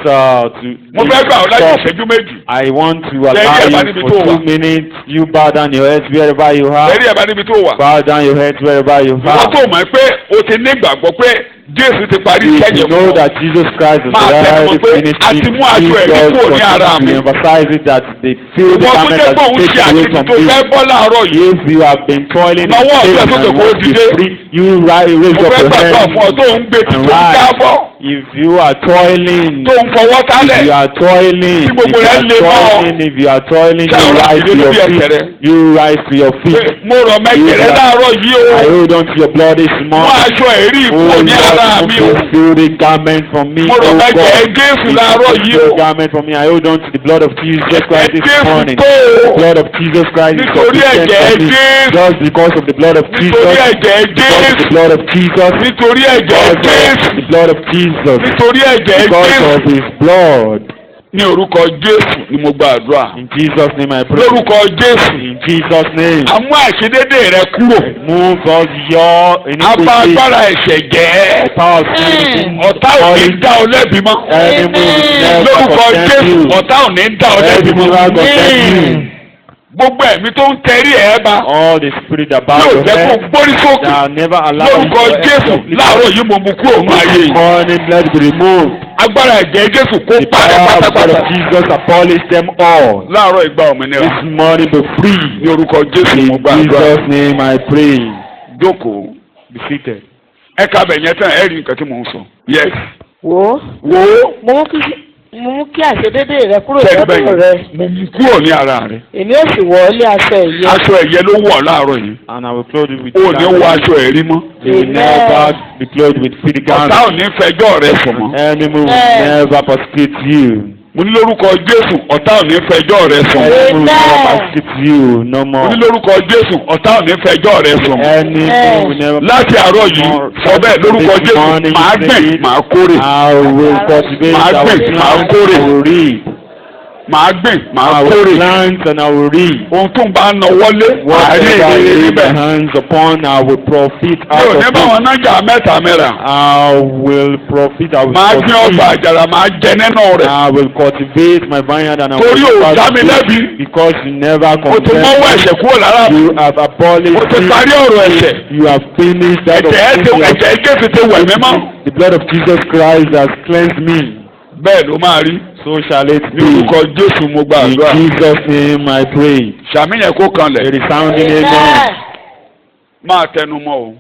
Mo fẹ́ gbà ọ́ láti stop, ìṣẹ́jú méjì. I want to Lẹ́yìn allow ẹ̀ bá you níbi for tó wà. 2 minutes. You bow down your heads wherever you are. Lẹ́rí ẹ̀ bá níbi tó wà. Bow down your heads wherever you Ìwọ́n are. tó mọ̀ pé o ti ní ìgbàgbọ́ pé Jésù ti parí If iṣẹ́ you yẹn know fún ọ. that Jesus Christ has Máa tẹnu already mọ́ pé finished a ti mú aṣọ ẹ̀rí Jesus kúrò ní ara mi. to emphasize it that the filthy Ìwọ́n tó garment jẹ́ has pé òun been ṣe taken away àṣetì from tó fẹ́ you. bọ́ láàárọ̀ yìí. If you have been toiling Nawọ́ in ọ̀tún ẹ̀ sin sókè and kó o want to be dìde. free, you raise Mo up fẹ́ your gbàgbọ́ fún ọ hand tó ń gbé tí and tó ń rise. jábọ́. If you are toiling, Tó ń fọwọ́ if tálẹ̀. you are toiling, Tí gbogbo rẹ̀ le mọ́ ọ. if you are toiling, Ṣé you àwọn rise to àdìdé your lórí ẹsẹ̀ rẹ? feet. You rise to your Pé feet. mo rọ̀ mẹ́jẹ̀rẹ́ láàárọ̀ yìí o. I hold on to your blood this Mú morning. aṣọ ẹ̀rí Oh kúrò ní ara Lord, mi o. remove this filthy garment from me. Mo rọ̀ Oh mẹ́jẹ̀rẹ́ God, Jésù láàárọ̀ this yìí o. filthy garment from me. I hold on to the blood of Jesus Christ this Jésù morning. tó o. The blood of Jesus Christ is Nítorí sufficient ẹ̀jẹ̀ for me. Jésù. Just because of the blood of Jesus. Nítorí ẹ̀jẹ̀ Because of the Jésù. blood of Jesus. Nítorí ẹ̀jẹ̀ Because of Jésù. the blood of Jesus. Nítorí ẹ̀jẹ̀ Because Jésù. of His blood. Ní orúkọ Jésù ni mo gbàdúrà. In Jesus' name I pray. Lórúkọ Jésù. In Jesus' name. Àmú àìṣedédé rẹ kúrò. Move all your Abá iniquity. agbára ẹ̀ṣẹ̀ jẹ́. The power of sin. Ọ̀tá ò ní dá ọ lẹ́bi mọ́. Any move never Lórúkọ condemn Jésù, you. ọ̀tá ò ní dá ọ lẹ́bi Every move mọ́. I condemn you. Gbogbo ẹ̀mí tó ń tẹrí ẹ̀ bá. All the spirit that bows Yóò your jẹ́ kó head, gbórí sókè. that never allow Lórúkọ you to Jésù, láàárọ̀ yìí mo mú kúrò ní ayé This yìí. morning, let it be removed. Agbára ẹ̀jẹ̀ Jésù kó The parẹ́ power of the blood pátápátá. of Jesus abolish them all. Láàárọ̀ ìgbà òmìnira. This morning be free. Ní orúkọ Jésù mo In gbàdúrà. Jesus' name I pray. Jókòó. Be seated. Ẹ kábẹ̀ yẹn tán ẹ rí nǹkan tí mò ń sọ. Yes. wò ó Wo mo mú kí àìṣedéédé rẹ kúrò tẹ́lẹ̀ lọ́dọ̀ rẹ bẹ́yìn. Mo mú kúrò ní ara rẹ̀. èmi ó sì wọ̀ ọ́ lé aṣọ ẹ̀yẹ. Aṣọ ẹ̀yẹ ló wọ̀ láàárọ̀ yìí. And I will clothe you with O ò ní wọ garment. aṣọ ẹ̀rí mọ́. You will never be clothed with filthy Ọ̀tá ò garments. ní fẹjọ́ rẹ sùn mọ́. Enemy will Amen. never persecute you. Mo ní lórúkọ Jésù ọ̀tá ò ní fẹjọ́ rẹ sùn mọ́. Enemy will never Amen. persecute you no Mo more. ní lórúkọ Jésù ọ̀tá ò ní fẹjọ́ rẹ sùn mọ́. Enemy will never. Láti àárọ̀ yìí sọ bẹ́ẹ̀ lórúkọ Jésù màá gbìn màá kórè. I will cultivate. Màá I gbìn, will màá plant, kórè. I will reap. màá gbìn I màá will kórè. plant and I will reap. ohun tó ń bá nà wọlé màá rí Whatever I èrè lay my níbẹ̀. hands upon, I will profit mi ò out ní of bá it. wọn nájà mẹ́ta mẹ́ra. I will profit. I will màá gbin ọgbà succeed. àjàrà màá jẹ nínú rẹ̀. I will cultivate my vineyard and I Torí will ò dá mi prosper lẹ́bi. because you never o ti mọ́wọ́ condemn ẹ̀ṣẹ̀ kúrò lára mi. me. You have abolished o ti sin. parí ọ̀rọ̀ ẹ̀ṣẹ̀. You have finished that of ẹ̀jẹ̀ sin. You have- ẹ̀jẹ̀ Jésù ti wẹ̀ mí mọ́. The blood of Jesus Christ has cleansed me. bẹ́ẹ̀ ló máa rí. So shall it ní be. orúkọ Jésù mo In gbàdúrà. Jesus' name I pray. sàmìyàn kó A kanlẹ̀. resounding amen. máa tẹnu mọ́ o.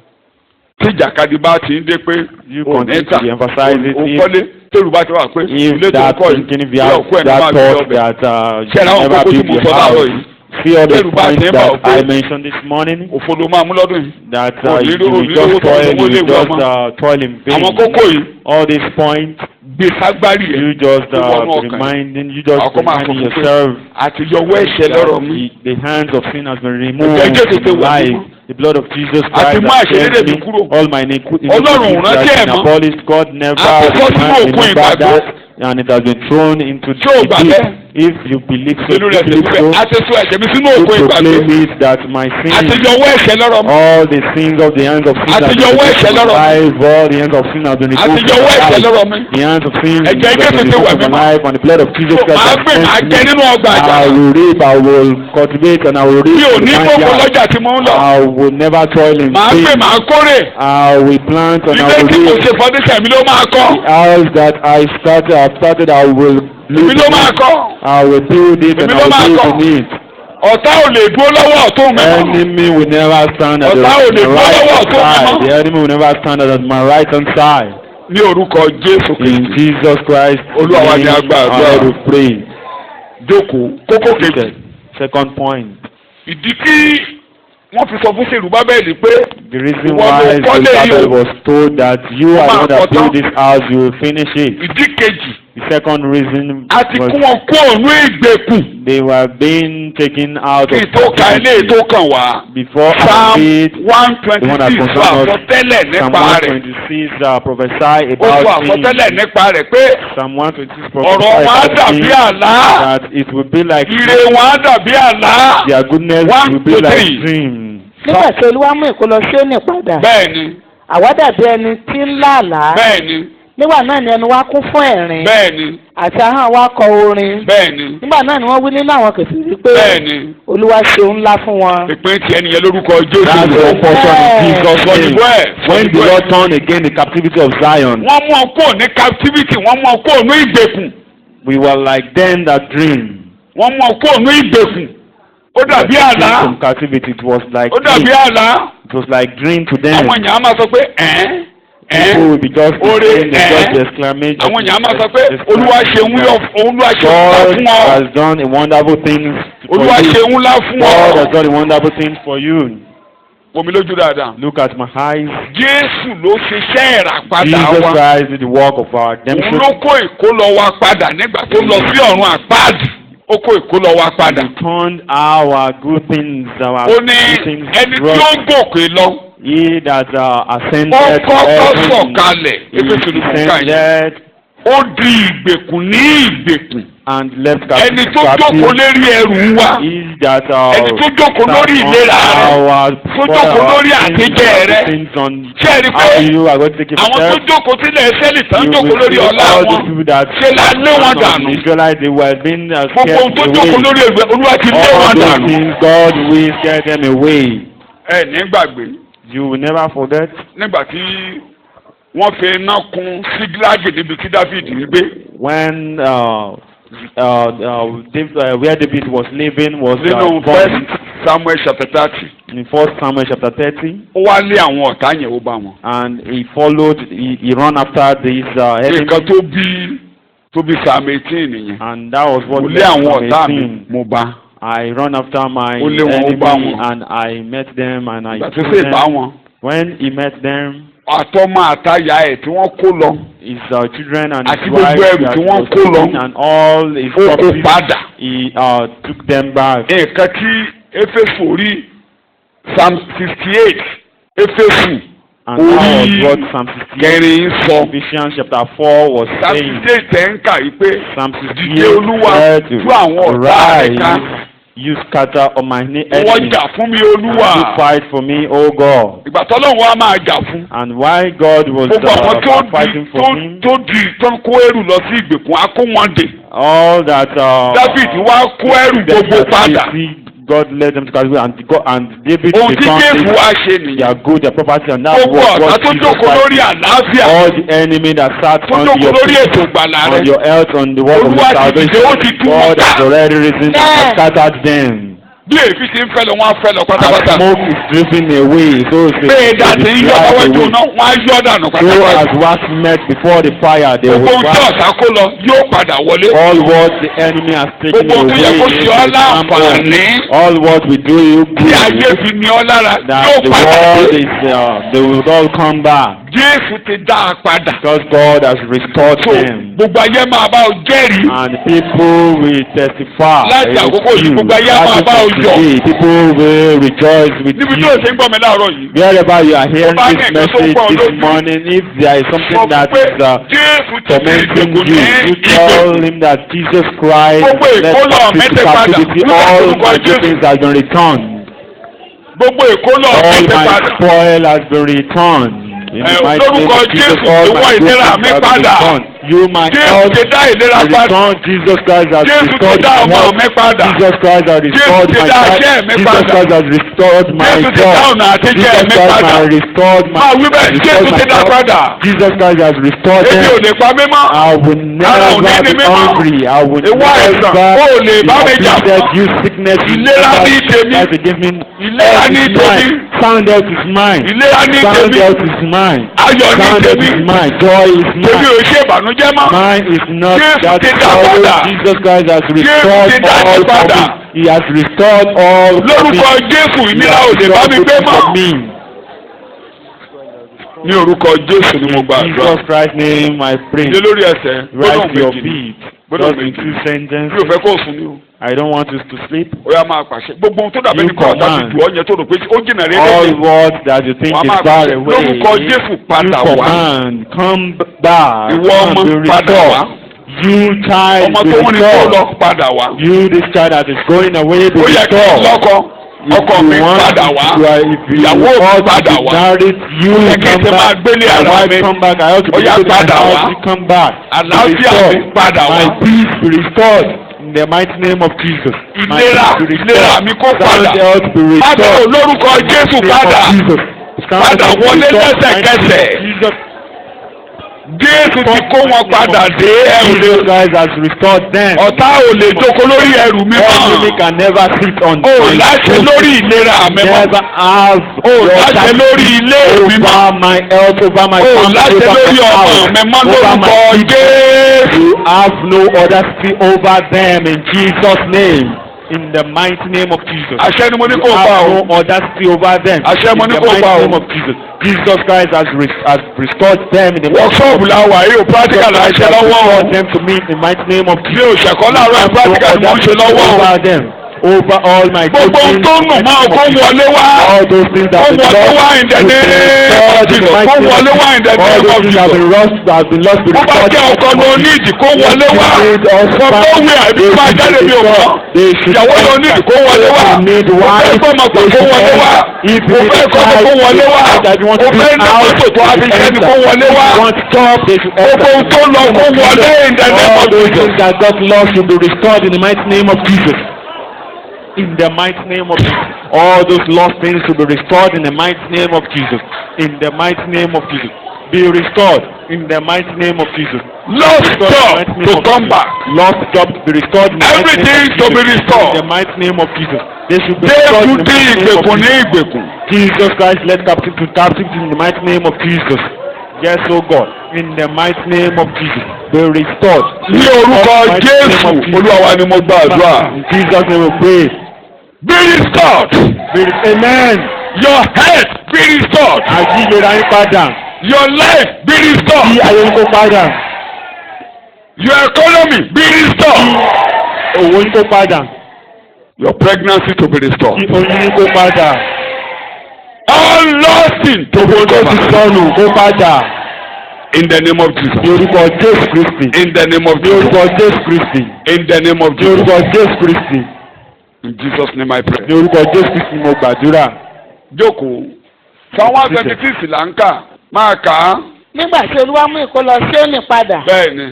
tí ìjàkadì bá ti ń dé pé You ò ní continue tà to emphasize it. o kọ́lé tẹ́lú bá ti wà pé If ilé tó that kọ́ thinking, if yìí you yóò have kó ẹ̀ ní máa that gbé thought ọbẹ̀. that you ṣé àwọn never kókó tí build mo your sọ láàárọ̀ house, yìí see all the Tẹ́lú bá points ti ń bá that ọ pé I mentioned this morning, òfò ló máa mú lọ́dún yìí. that Òní you ló- will òní just lówó tó toil, sanwó you lé will ìwé just ọmọ. toil in vain. àwọn kókó yìí All these points, gbé ságbárì ẹ̀ you just tó wọnú ọkàn yìí. reminding, you just Àkọ́ máa sọ reminding fún pé yourself àtijọ́wọ́ ẹ̀ṣẹ̀ lọ́rọ̀ mi. that the hands of sin has been removed Ẹ̀jẹ̀ Jésù from ti your wẹ̀ life. mímọ́. The blood of Jesus Àti Christ mú has àṣírí cleansed mi me. kúrò. All my Ọlọ́run ò iniquities rántí has ẹ̀ been mọ́. abolished. God never Àti sọ sínú òkun remember ìgbàgbọ́. that, and it has been thrown into Ṣé o the gbà deep. bẹ́ẹ̀? If you believe so, inú rẹ̀ ti believe fẹ́ so, àti sọ ẹ̀jẹ̀ mi sínú you òkun ìgbàgbọ́. proclaim it that my sins, àtijọ́wọ́ ẹ̀ṣẹ̀ lọ́rọ̀ mi. all the sins of the hands of sin have been Àtijọ́wọ́ removed ẹ̀ṣẹ̀ from my lọ́rọ̀ mi. life. All the hands of sin have been removed from àtijọ́wọ́ my ẹ̀ṣẹ̀ life. lọ́rọ̀ mi. The hands of sin have Ẹ̀jẹ̀ been Jésù ti removed wẹ̀ from mí my mọ́. life, and the blood of Jesus Christ màá has gbé màá cleansed jẹ me. nínú ọgbà I àjàrà. will reap, I will cultivate, and I will reap mi ò in ní the gbogbo vineyard. lọ́jà tí mo ń lọ. I will never toil in màá gbé vain. màá kórè. I will plant and I ilé will tí mo reap. ṣe fọdíṣẹ̀ mi ló máa kọ́. The house that I started, I will èmi live ló in máa it. kọ́. I will build it and Èmi I ló máa will kọ́. live in it. ọ̀tá ò lè dúró lọ́wọ́ ọ̀tún mi mọ́. Enemy will never stand at Ọ̀tá ò lè the dúró right lọ́wọ́ hand ọ̀tún mi side. mọ́. The enemy will never stand at my right hand side. ní orúkọ Jésù In Kristi. Jesus Christ, Olúwa wa ni a gbàdúrà. I will pray. jókòó kókó kejì. Second point. ìdí tí wọ́n fi sọ fún Serubábẹ́lì pé The reason Ìwọ ló why kọ́lé yìí o. Zerubbabel was told that you are the máa one that kọ́ built tán. this house, you will finish it. ìdí kejì The second reason a ti was kún wọn kó òun ìgbèkùn. they were being taken out kí of tó ka ilé captivity. tó kàn wá. Before I Psalm read one the one that twenty six concerns sọ us, àsọtẹ́lẹ̀ Psalm nípa rẹ̀. 126 prophesy ó sọ about àsọtẹ́lẹ̀ things. nípa rẹ̀ pé Psalm 126 ọ̀rọ̀ prophesy wọn á about dàbí things àlá. that it will be like ire wọn á dàbí àlá. their goodness 1, will be 2, like 3. dreams. nígbà tí olúwa mú ìkólọ Síónì padà bẹ́ẹ̀ni àwa dàbí ẹni tí ń lá àlá bẹ́ẹ̀ni nígbà náà ni ẹnu wa kún fún ẹ̀rín bẹ́ẹ̀ni àti ahọ́n wa kọ orin bẹ́ẹ̀ni nígbà náà ni wọ́n wí nínú àwọn kèfèrí pé bẹ́ẹ̀ni olúwa ṣeun ńlá fún wọn. ìpín tiẹ̀ nìyẹn lórúkọ Jésù. That's the portion in Jesus' name. Sọ̀dìbò ẹ̀ When the Lord turned again the captivity of Zion, wọ́n mú ọkọ ní captivity wọ́n mú ọkọ ní ìgbèkùn we were like them that dream. wọ́n mú ọkọ ní ìgbèkùn ó dàbí àlá From captivity, it was like ó dàbí dream. àlá It was like dream to them. àwọn èèyàn á máa sọ pé People will be just Ore, saying the just exclamation. àwọn èèyàn á máa sọ pé Olúwa ṣeun ńlá Olúwa ṣeun ńlá God fún ọ has done a wonderful thing for Olúwa you. ṣeun ńlá fún God has ọ done a wonderful thing for you. omi lójú dáadáa Look at my eyes. Jésù ló ṣiṣẹ́ ìràpadà Jesus wa Christ did the work of our òun redemption. ló kó ìkólọ wa padà nígbà tó lọ sí ọ̀run àpáàdì ó kó ìkólọ wa padà. He turned our good things, our ó ní good things ẹni tí brought. ó gòkè lọ He that ascended ó to kọ́kọ́ heaven, sọ̀kalẹ̀ he Éfésù ní kúkà yẹn descended ó di ìgbèkùn ní ìgbèkùn and left ẹni tó jókòó lérí ẹrù wa He that ẹni tó jókòó lórí ìlera rẹ tó jókòó lórí àtijẹ rẹ ṣé ẹ rí pé you are going to take it àwọn tó jókòó sílẹ̀ ẹsẹ́lì tán you jókòó will lórí see ọlá all wọn the people that ṣe la lé wọn dànù Israelites they were being gbogbo ohun tó scared jókòó away. lórí ẹgbẹ́ Olúwa ti lé All wọn those dànù. things God will scare them away. ẹ ní gbàgbé You will never forget nígbà tí wọ́n fi iná kun Sígílágì níbi tí Dáfídì ń gbé when where David was living was nínú born First Samuel chapter 30 in 1 Samuel chapter 30, ó wá lé àwọn ọ̀tá yẹn ó bá wọn. and he followed, he ran after these nǹkan enemies, tó bí Psalm 18 nìyẹn. and that was what mo lé led àwọn to ọ̀tá mi 18. mo bá. I ran after my Ó lé wọn, ó bá enemy, wọn. and I met them, and I ìgbà tó killed sì bá them. wọn. When he met them, àtọmọ àtayà ẹ̀ tí wọ́n kó lọ his children and Àti his gbogbo wife ẹrù that tí he wọ́n was kó lọ. taking, and all his ó kó property, padà. he took them back. nǹkan tí Éfésù orí Psalm 68 Éfésù And that was what Psalm 68, kẹrin sọ. Ephesians chapter 4 was saying. Sàtúnṣe tẹ̀ǹkà yìí pé Psalm dìde 68 Olúwa said, tú àwọn ọ̀tá rẹ̀ ká. Rise, you scatter on my Wọ́n enemies. jà fún mi And Olúwa. you fight for me, O God. Ìgbà tọ́lọ́run wa máa jà fún. And why God was Gbogbo àwọn fighting for him, tó ń kó ẹrù lọ sí ìgbèkùn á kó wọn dè. all that David wá kó ẹrù gbogbo padà. God led them to Calvary, and David Ohun tí became Jésù wá ṣe their nìyẹn. good, their property, and that's Gbogbo what ọ̀tá God tó jókòó lórí àlàáfíà. all the enemy that sat Tó on jókòó your lórí feet, ètò ìgbàlà on rẹ̀. your health, on the word of Olúwa your ti dìde, ó ti salvation, tú wọn God ká. has already risen and scattered them. Bí èéfín ṣe ń fẹ́ lọ, wọ́n á fẹ́ lọ As pátápátá. smoke is driven away, so is Bẹ́ẹ̀ dá sí yọ ọwọ́ away. jóná, wọ́n á yọ dànù So pátápátá. as wax met before the fire, they Gbogbo will ohun tí wax. ọ̀tá kó lọ yóò padà wọlé. All what the enemy has taken Gbogbo ohun tó yẹ kó away, ṣe ọ́ láǹfààní. all what we do you Tí ayé good, fi ní ọ lára that yóò the padà world dé. is, they will all come back. Jésù ti dá a padà. Because God has restored So them. gbogbo ayé máa bá ọ jẹ́rìí. And people will testify. Láti with àkókò yìí, you. gbogbo ayé á máa bá ọ Starting yọ̀. from today, people will rejoice with Níbi you. tó o ṣe ń gbọ́ mi láàárọ̀ yìí. Wherever you are hearing Bá ní this nǹkan tó message pọ̀ this lójú. morning, if there is Sọ something fún that pé is Jésù ti fi tormenting ìgbèkùn you, ní you tell him that Jesus Christ Gbogbo led ìkólọ captivity to mẹ́tẹ̀ padà. captivity. Nígbà tó All ń kọ my Jésù. things has been returned. Gbogbo ìkólọ All mẹ́tẹ̀ my padà. spoil has been returned. In the mighty name lórúkọ of Jesus, Jésù, all ìwọ my good ìlera things mi have been padà. returned. You, my Jésù health, ti dá ìlera padà. returned. Jesus Christ has Jésù ti restored dá my ọmọ health. mi padà. Jesus Christ has restored ti my dá child. iṣẹ́ mi Jesus padà. Christ has restored my Jésù ti job. dá ọ̀nà àtijọ́ Jesus mi Christ padà. has restored my Máa wí bẹ́ẹ̀, restored Jésù my ti dá job. padà. Jesus Christ has restored Ebi ò them. lè pa mí mọ́. I will Ara ò ní never ní be mímọ́. hungry. I will Ìwọ àìsàn, never ó lè bá mi jà afflicted mọ́. you sickness. Ìlera ní tèmi. Life against me. Ìlera Health ní is tèmi. mine. Sound health is mine. Ìlera ní Sound tèmi. health is mine. Ayọ̀ ní Sound health tèmi. is mine. Joy is Tèmi mine. ò ṣe ìbànújẹ́ mọ́. Mine is not Jésù that ti dá sorrow. padà. Jesus Christ has Jésù restored ti dá all padà. of it. He has restored all of Lórúkọ it. Jésù, He ìnira has ò lè bá mi restored gbé it mọ́. for me. Ní orúkọ Jésù ni mo In gbàdúrà. Jesus Christ's name I pray. Ilé lórí ẹsẹ̀ Rise to your méjì ni. feet. Gbọ́dọ̀ Just in méjì. 2 Mi ò sentences. fẹ́ kó o sùn ní o. I don't want us to sleep. Ó yá máa pàṣẹ. Gbogbo ohun tó dàbẹ́ You ní kọ́ ọ̀tá ti command. jù ọ́ yẹn tó rò pé ó jìnnà rere. All words that you think Wàá is máa far pàṣẹ. away. Lórúkọ Jésù You padà wá. command. Come back. Ìwọ ọmọ Come be padà wá. restored. You child Ọmọ be tó wọ́n ní kó lọ restored. padà wá. You this child that is going away be Ó yẹ kí n restored. lọ́kọ. Ọkọ mi padà wá. Ìyàwó mi padà wá. Married, you Ó yẹ kí n come ti máa back. gbélé My ara wife mi. come back. I ought to Ó be yá able to padà my wá. house. You come back. Be Àlàáfíà mi restored. padà wá. My peace be restored. In the mighty name of Jesus. My Ìlera peace be restored. ìlera mi kó padà. Sound health be Padà ò restored. lórúkọ Jésù In the name padà. of Jesus. Sound Padà health be wọlé restored. lẹ́sẹ̀kẹsẹ̀. Jesus Jésù ti kó wọn padà dé ẹrù lé. Jesus Christ has restored them. Ọ̀tá ò lè jókòó lórí ẹrù mi Enemy mọ́. can never sit on O my láṣẹ throne. lórí ìlera mi mọ́. Never have O láṣẹ lórí ilé mi mọ́. over my health, over my O family, láṣẹ over lórí my ọmọ house, mi mọ́ over lórúkọ my Jésù. You have no other say over them in Jesus' name. In the mighty name of Jesus. Àṣẹ ni mo ní You kó bá have o. no other say over them. Àṣẹ mo In ní the kó mighty bá o. name of Jesus. Jesus Christ has restored them in the mighty Workshop la wà yìí o practical la ṣe lọ́wọ́ o. restored them to me in the mighty name of Bí Jesus. o ṣẹ̀kọ́ láàárọ̀ ẹ̀ practical ni mo ń ṣe lọ́wọ́ o. Over them. Over all my good Gbogbo ohun things. tó nù máa kó wọlé wá. All those things that Kó have been wọlé lost. wá in the name of Jesus. Kó wọlé wá in the All name those of things that have Jesus. been lost, that have been lost, be Bó bá restored. jẹ́ ọkọ ló ní ìdí kó wọlé wá. Bàbá òwe àbí tó máa jáde mi ò mọ̀. Ìyàwó ló ní ìdí kó wọlé wá. Mo fẹ́ gbọ́ ọmọ pé kó wọlé wá. Mo fẹ́ kọ́ kó wọlé wá. Mo fẹ́ ní mọ́tò tó a fi ṣẹ́ ni kó wọlé wá. Gbogbo ohun tó lọ kó wọlé in the name All of those Jesus. things that got lost will be restored in the mighty name of Jesus. In the mighty name of Jesus. All those lost things will be restored in the mighty name of Jesus. In the mighty name of Jesus. Be restored in the mighty name of Jesus. Lost job to come back. Lost job to be restored in the mighty Everything name of to be Jesus. restored. In the mighty name of Jesus. They should be restored Jésù in the dín mighty name of ìgbèkùn ní Jesus. ìgbèkùn. Jesus Christ led captivity to captivity in the mighty name of Jesus. Yes, oh God, in the mighty name of Jesus, be restored. Ní orúkọ Jésù, Olúwa wa ni mo gbàdúrà. In Jesus' name we pray. Be restored. Amen. Your health be restored. Àjíǹde yín padà. Your life be Bí restored. ayé yín kó padà. Your economy be restored. Owó yín kó padà. Your pregnancy to be restored. Kí oyún yín kó padà. All all lost in Gbogbo tó ti sọnù kó padà. in the name of Ní Jesus. orúkọ Jésù Kristi. In the name of Ní orúkọ Jesus. Jésù Kristi. In the name of Ní Jesus. orúkọ Jésù Kristi. In Jesus' name I pray. Ní orúkọ Jésù Kristi mo gbàdúrà. Jókòó. Psalm 126 là ń kà. Máa kà á. nígbà tí olúwa mú ìkólọ Síónì padà Bẹ́ẹ̀ni.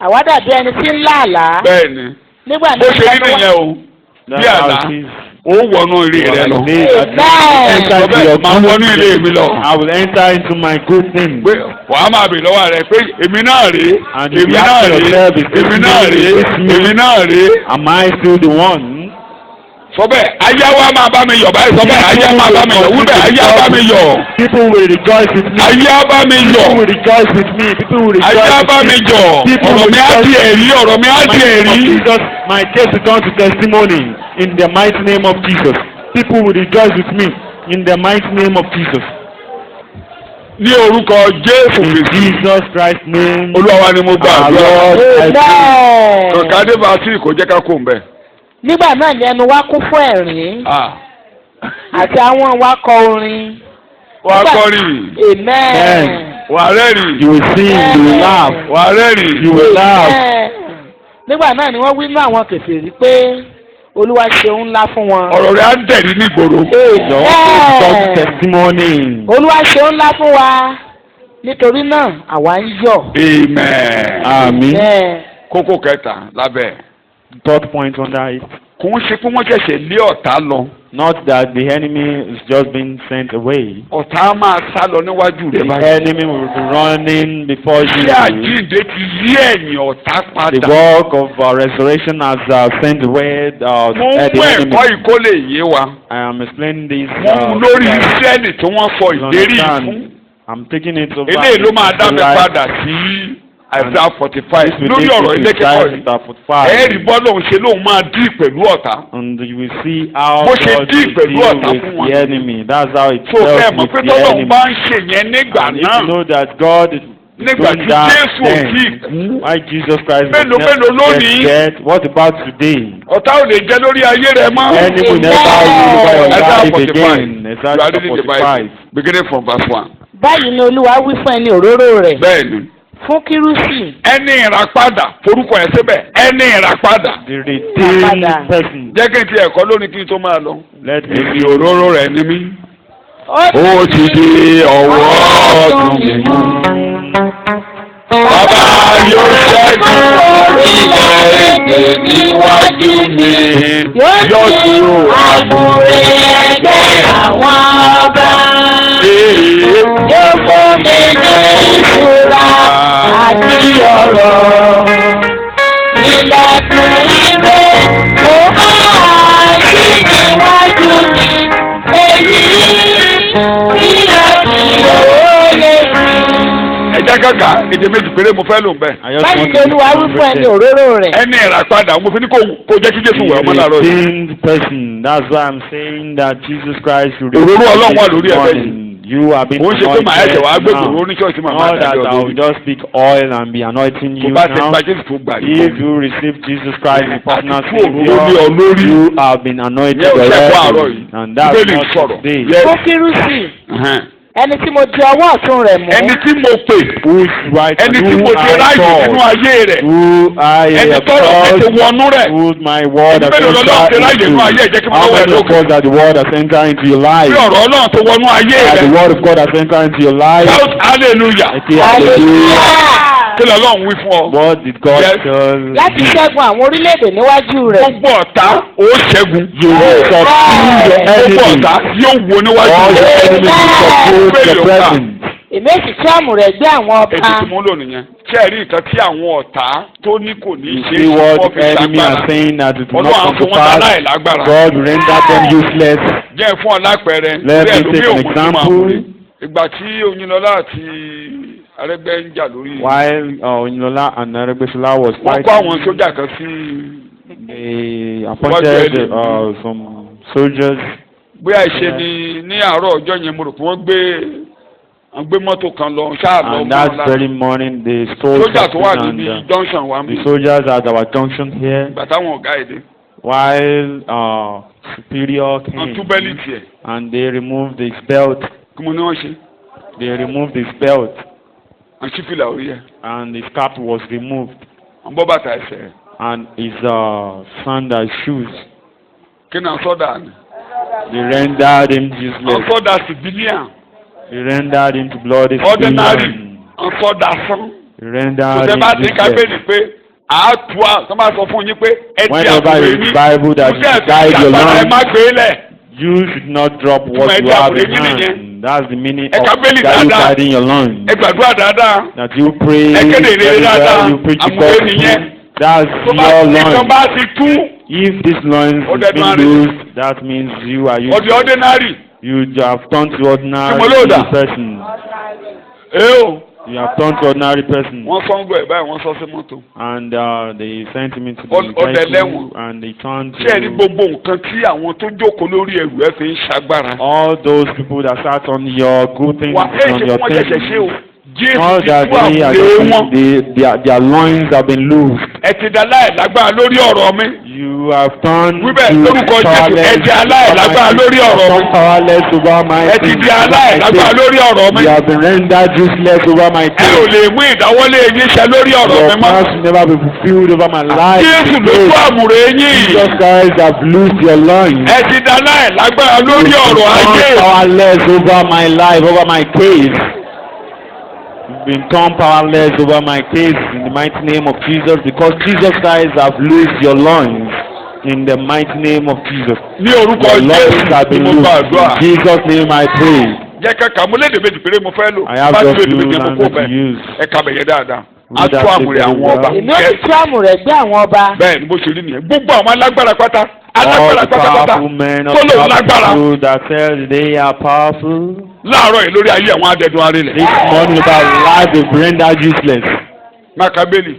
àwa dàbí ẹni tí ń lá àlá Bẹ́ẹ̀ni. nígbà Bó náà ṣe rí nìyẹn o. Bí àlá. Ó wọnú ilé rẹ lọ. Enter into your Máa wọnú ilé mi lọ. I will enter into my good things. Pé wàá máa bèèrè lọ́wọ́ rẹ̀ pé èmi náà rèé. And Èmi you náà ask rèé. yourself, is this Èmi náà me? rèé. Is this me? Èmi náà rèé. Am I still the one? Sọ bẹ́ẹ̀ ayé wa máa bá mi yọ̀ báyìí sọ bẹ́ẹ̀ ayé máa bá mi yọ̀ wíbẹ̀ ayé á bá mi yọ̀. People will rejoice with me. Ayé á bá mi People yọ̀. will rejoice with me. People will rejoice Ayé á with bá mi me. yọ̀. People Ọ̀rọ̀ will mi á di rejoice. ẹ̀rí. Ọ̀rọ̀ mi á di ẹ̀rí. Jesus, my case will turn to testimony in the mighty name of Jesus. People will rejoice with me in the mighty name of Jesus. Ní orúkọ Jésù In Kristi. Jesus Christ's name. Olúwa wa ni mo gbà Our àdúrà. Lord, I pray. Kọ̀ọ̀kadé bá sí kò jẹ́ ká kó ń bẹ̀. nígbà náà ni ẹnu wa kún fún ẹ̀rín àti àwọn wa kọ orin. Wà á kọrin. Amen. Wà á rẹ́rìn. You will sing, you will laugh, Wà á rẹ́rìn. you will laugh. Amen. nígbà náà ni wọ́n wí nínú àwọn kèfèrí pé olúwa ṣeun ńlá fún wọn. Ọ̀rọ̀ rẹ̀ á dẹ̀rí ní ìgboro. Your faith becomes testimony. olúwa ṣeun ńlá fún wa nítorí náà àwa ń yọ̀. Amen. Àmín. Amen. Kókó kẹta lábẹ́. Third point under it. Kò ń ṣe pé wọ́n ṣẹ̀ṣẹ̀ lé ọ̀tá lọ. Not that the enemy is just being sent away. Ọ̀tá máa sá lọ níwájú rẹ̀ The báyìí. enemy will be running before you. Ṣé àjíǹde ti yí ẹ̀yìn ọ̀tá The padà? work of restoration has sent away Mo ń the mú enemy. ẹ̀kọ́ ìkó lè yé wa. I am explaining this. Mo ń lórí Ísírẹ́lì tí wọ́n sọ you ìlérí understand? fún. I'm taking it over. Eléyìí ló máa dá mi Right. padà sí Isaiah 45 This will lórí take ọ̀rọ̀ you ilé to kíkọ́ Isaiah yìí. chapter 45. Ẹ̀ẹ́rì bọ́lá òun ṣe lóun máa dín pẹ̀lú ọ̀tá. And you will see how Bó ṣe God dín will pẹ̀lú deal ọ̀tá with fún wọn. the enemy. That's how it So ẹ deals mọ̀ with pé the tọ́lọ́run enemy. bá ń ṣe yẹn nígbà And if náà. you know that God is Nígbà doing tí that Jésù ò tí ì then, kú. why Jesus Christ Mélòó was mélòó lónìí? dead? What about today? Ọ̀tá ò lè jẹ́ lórí ayé rẹ mọ́. Enemy will never rule over your Isaiah life 45. again. You are Isaiah reading the 45. Bible beginning from verse 1. báyìí ni olúwa wí fún ẹni òróró rẹ̀ Bẹ́ẹ̀ni. fún kírúsì Ẹni ìràpadà forúkọ ẹ̀ síbẹ̀. Ẹni ìràpadà. The redeemed person. Jẹ́ kí n ti ẹ̀kọ́ lónìí kí n tó máa lọ. Let me Èmi òróró rẹ̀ ni mí. ó Ó ti di ọwọ́ ọ̀tún mi mú. Bàbá yóò ṣẹ́gun orílẹ̀-èdè níwájú mi. Yóò sì rò àmúre ẹgbẹ́ àwọn ọba. Yóò fún mi ní ìṣúra àti ọ̀rọ̀. Ilẹ̀kùn ire ó máa ṣí níwájú mi. Èyí ilẹ̀kùn ó lè rí. Ẹja kàkà èdè méjì péré mo fẹ́ lò ń bẹ̀. I just Báyìí want ni olúwa wí fún ẹni òróró rẹ̀. Ẹni ìràpadà mo fi ní kó jẹ́ kí Jésù wẹ̀ ọmọ the láàárọ̀ yìí. redeemed person. That's why I'm saying that Jesus Christ should Òróró Ọlọ́run wà lórí this ẹ̀fẹ́ morning. You have been Mo ń ṣe pé màá ẹ̀jẹ̀ wàá gbé now. kòró ní ṣọ́ọ̀ṣì màmá Not that àdájọ́ I will lórí. just speak oil and be anointing Tó you bá ti now. gba Jésù tó gbà If yìí. you receive Jesus Christ as personal Àti fún òróró lé Savior, ọ lórí. you have been anointed Yẹ́ ò ṣẹ́kọ̀ọ́ àárọ̀ already. yìí. And that's Bíbélì not sọ̀rọ̀. today. Yes. Fún kírúsì Ẹhẹ́n. ẹni tí mo di ọwọ́ ọ̀tún rẹ̀ mú. Ẹni tí mo pè. Whose right Ẹni tí who mo ti I ráàyè nínú call, ayé rẹ̀. who I Ẹni have tọ́rọ̀ mi ti called, wọnú rẹ̀. who my word has Ẹni mélòó lọ́lọ́run ti ráàyè entered nínú ayé ẹ̀ jẹ́ kí into. n How máa wẹ̀ many of lókun. us that the word has entered into your life? Bí ọ̀rọ̀ Ọlọ́run tó wọnú ayé That the rẹ̀. word of God has entered into your life. Shout hallelujah. Okay, hallelujah. Kí lọ́lọ́run wí fún ọ? What did God Yes. tell láti you? ṣẹ́gun àwọn orílẹ̀-èdè níwájú rẹ̀. Gbogbo ọ̀tá ó ṣẹ́gun. You will subdue your Gbogbo enemy. ọ̀tá yóò wo níwájú All your rẹ̀. enemies will subdue your presence. èmi èsì tí àmù rẹ̀ gbé àwọn Ètò ọba. tí mo ń lò nìyẹn. Ṣé ẹ rí nǹkan tí àwọn ọ̀tá tó ní kò ní You ṣe see é what wọ́n fi the enemy ṣàgbára. are saying that it will Ọlọ́run not á come fi to wọ́n pass. dáná ẹ̀ lágbára. God will render them useless. Jẹ́ fún ọ lápẹẹrẹ. Let Bí me ẹlòmíì take an ò mú sí máa mú rí. example. Ìgbà tí Oyinlọ́lá àti Arẹ́gbẹ́ ń jà lórí. While Oyinlola and Aregbesola was Wọ́n kó àwọn fighting, sójà kan sí. they appointed some soldiers. Bóyá ìṣe ni ní àárọ̀ ọjọ́ yẹn mo rò pé wọ́n gbé mọ́tò kan lọ ṣáà lọ And mọ́ that ọ́n very morning, they stole sójà tó wà something níbi and junction wa the mi. soldiers at our junction here. Ìgbà táwọn ọ̀gá èdè while superior wọ́n tú bẹ́lí came tiẹ̀ and they removed his belt. kí mo ní wọ́n ṣe They removed his belt wọ́n ṣí fìlà orí ẹ̀ and his cap was removed wọ́n bọ́ bàtà ẹsẹ̀ ẹ̀ and his sandal shoes. kí náà sọ́dà ni They rendered him wọ́n useless. sọ́dà civilian They rendered him to bloody ordinary civilian. wọ́n sọ́dà sán They kò rendered tẹ́ him bá ti ká useless. bẹ́ẹ̀ni pé àátú à tó máa sọ fún yín pé ẹ ti Whenever àpòrè it's yín Bible that kò you tẹ́ ẹ̀ fi guide your àgbàdo ẹ lungs, má gbé lẹ̀ you should not drop what Ẹ you ti have àpòrè in yín nìyẹn. hand. That's the meaning Ẹ of ká bẹ́ẹ̀lì that you dáadáa. guiding your lungs. ẹ gbàdúrà dáadáa That you pray ẹ kéde ìrere very dáadáa well, you preach the àmúwé nìyẹn gospel. That's tó bá your tí kan lungs. bá ti tú If this lungs is Ordinary. being loosed, that means you are ọdí useless. ordinary You have turned to ordinary Kimoloda. person. ẹ o You have turned to ordinary person. wọ́n sọ ń gbọ́ ẹ̀ báyìí wọ́n sọ sí mọ́tò And they sent him into the Ọdẹ vehicle lẹ́wọ̀n. and he turned ṣé ẹ ní to gbogbo nǹkan tí àwọn tó jókòó lórí ẹrù ẹ fi ń ṣagbára all those people that sat on your good things, wà ẹ on ṣe your fún wọn ṣẹ̀ṣẹ̀ ṣe o things. Jésù All ti that tú they are àmúlé wọn doing, their loins have been loosed. ẹ ti da aláìlágbára lórí ọ̀rọ̀ mi You have turned Wíbẹ̀, to lórúkọ Jésù, powerless ẹ di aláìlágbára lórí ọ̀rọ̀ mi. powerless over my ẹ ti di aláìlágbára lórí ọ̀rọ̀ mi You have been rendered useless over my ẹ ò case. lè mú ìdáwọ́lé yín ṣẹ lórí ọ̀rọ̀ Your mi mọ́ plans will never be fulfilled over my life. Jésù ló tú àmúrè yín Jesus Christ have loosed your loins. ẹ ti da aláìlágbára lórí ọ̀rọ̀ ayé You've been powerless over my life, over my case. You've been torn powerless over my case in the mighty name of Jesus, because Jesus Christ have loosed your loins in the mighty name of Jesus. ní orúkọ Your loins Jésù have tí been mo loosed. gbàdúrà In Jesus' name I pray. jẹ́ kẹ́kẹ́ mo lédè méjì péré mo fẹ́ lò I have bá just ti lédè few méjì mo kó language to bẹ́ẹ̀ use. ẹ kà bẹ̀yẹ dáadáa Read a tú that àmúrè statement àwọn well. ọba èmi ó sì tú àmùrè gbé àwọn ọba. bẹ́ẹ̀ ni bó ṣe rí nìyẹn gbogbo àwọn alágbára pátá All alágbára the pátápátá powerful men of tó lòun God lágbára that says they are powerful. láàárọ̀ yìí lórí ayé àwọn adẹ́dùn arílẹ̀ This morning about life is rendered useless. mákàbélì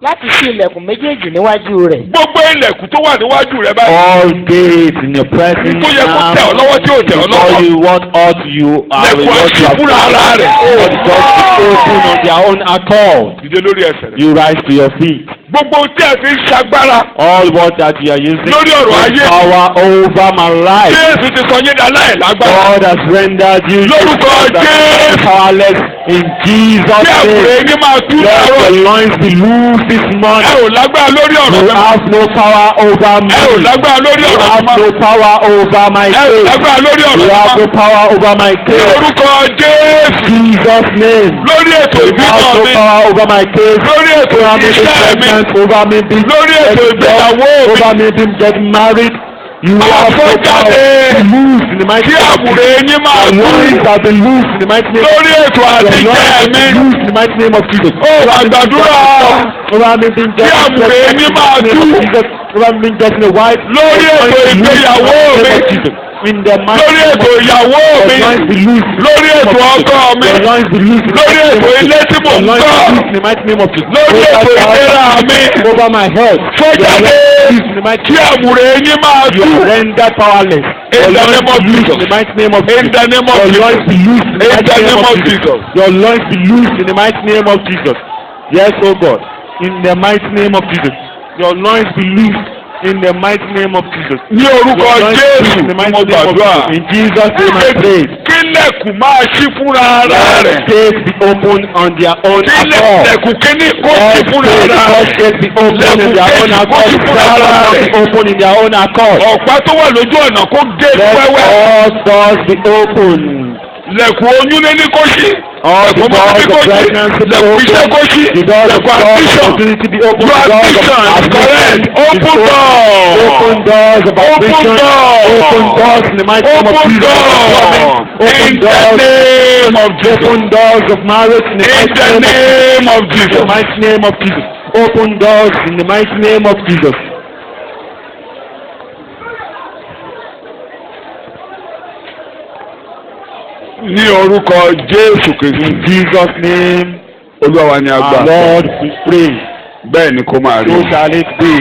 láti ṣí ilẹ̀kùn méjèèjì níwájú rẹ̀. gbogbo ilẹ̀kùn tó wà níwájú rẹ báyìí All gates in your presence Tó yẹ kó tẹ̀ ọ́ lọ́wọ́ tí ò tẹ̀ ọ́ lọ́wọ́. before you what ought you are Lẹ̀kùn what you àṣì have fúnra ara rẹ̀. All God to open on their own accord. dìde lórí ẹsẹ̀ rẹ̀ You rise to your feet. gbogbo tí ẹ fi ń ṣagbára All what that you are using Lórí ọ̀rọ̀ ayé. power over my life. Jésù ti sọ yín dá láìlágbára God has rendered you Lórúkọ Jésù. powerless in Jesus' tí àbúrò name. yín máa tú Let láàárọ̀ your loins be loosed this ẹ morning. ò lágbára lórí ọ̀rọ̀ You mi mọ́. have no power over me. ẹ ò lágbára lórí You ọ̀rọ̀ mi have mọ́. no power over my ẹ ò case. lágbára lórí ọ̀rọ̀ You mi have no mọ́. power over my ní case. orúkọ Jésù Jesus' name. lórí ètò You ìbímọ have no mi power over my case. lórí ètò Over me being iṣẹ́ mi pregnant, over me being lórí ètò ìgbéyàwó mi over me being getting married. You have no power to lose in the mighty tí name of àbúrò Jesus. yín máa Your tú loins have been loosed in the mighty name of lórí ètò Your àtijọ́ loins have mi been loosed in the mighty name of Jesus. ó àgbàdúrà Over me being Tí àbúrò yín máa tú. Over me being getting a wife. Lórí Your ètò loins be loosed ìgbéyàwó in the name mi. of Jesus. In the mighty lórí name of ètò ìyàwó Your mi loins be loosed. lórí ètò ọkọ mi Your loins be loosed. in the lórí mighty ètò name of ilé Jesus. tí mò Your ń loins be gbọ́ loosed in the mighty name of Jesus. lórí Over ètò my ìlera health. mi Over my health. Fọ́jáde. Your loins be loosed in the mighty tí name of àbúrò yín máa You tú are rendered powerless. In Your the loins name of be loosed Jesus. in the mighty name of in Jesus. the name of Your Jesus loins be loosed in the in mighty the name name of of Jesus. Jesus Your loins be loosed in the mighty name of Jesus. Yes, oh God. In the mighty name of Jesus. Your loins be loosed in the mighty name of Jesus. ní orúkọ Your loins be Jésù loosed in the ni mighty mo name of gbàdúrà Jesus. In Jesus' name I pray. kí lẹ̀kùn máa ṣí fúnra ara Let rẹ̀ gates be open on their own kí accord. lẹ̀kùn kíní kó ṣí Let fúnra ara rẹ̀ gates be open in their own accord. Let be open in their own accord. ọ̀pá tó wà lójú ọ̀nà kó gé Let wẹ́wẹ́ all doors be open. lẹ̀kùn oyún lé ní kó ṣí All the lẹ̀kùn ọmọ doors ní kó of ṣí pregnancy be lẹ̀kùn iṣẹ́ kó ṣí open. The doors of lẹ̀kùn admission opportunity be open. your The doors of admission correct open door Open doors of admission. door. Open doors in the mighty name of open Jesus. door Open in the doors. name of Jesus Open doors of marriage in the in mighty the name of name of Jesus. In the Jesus mighty name of Jesus. Open doors in the mighty name of Jesus. ní orúkọ Jésù Kristi In Jesus' name, Olúwa wa ni our agbára Lord, we pray. bẹ́ẹ̀ ni kó máa rí So shall it be.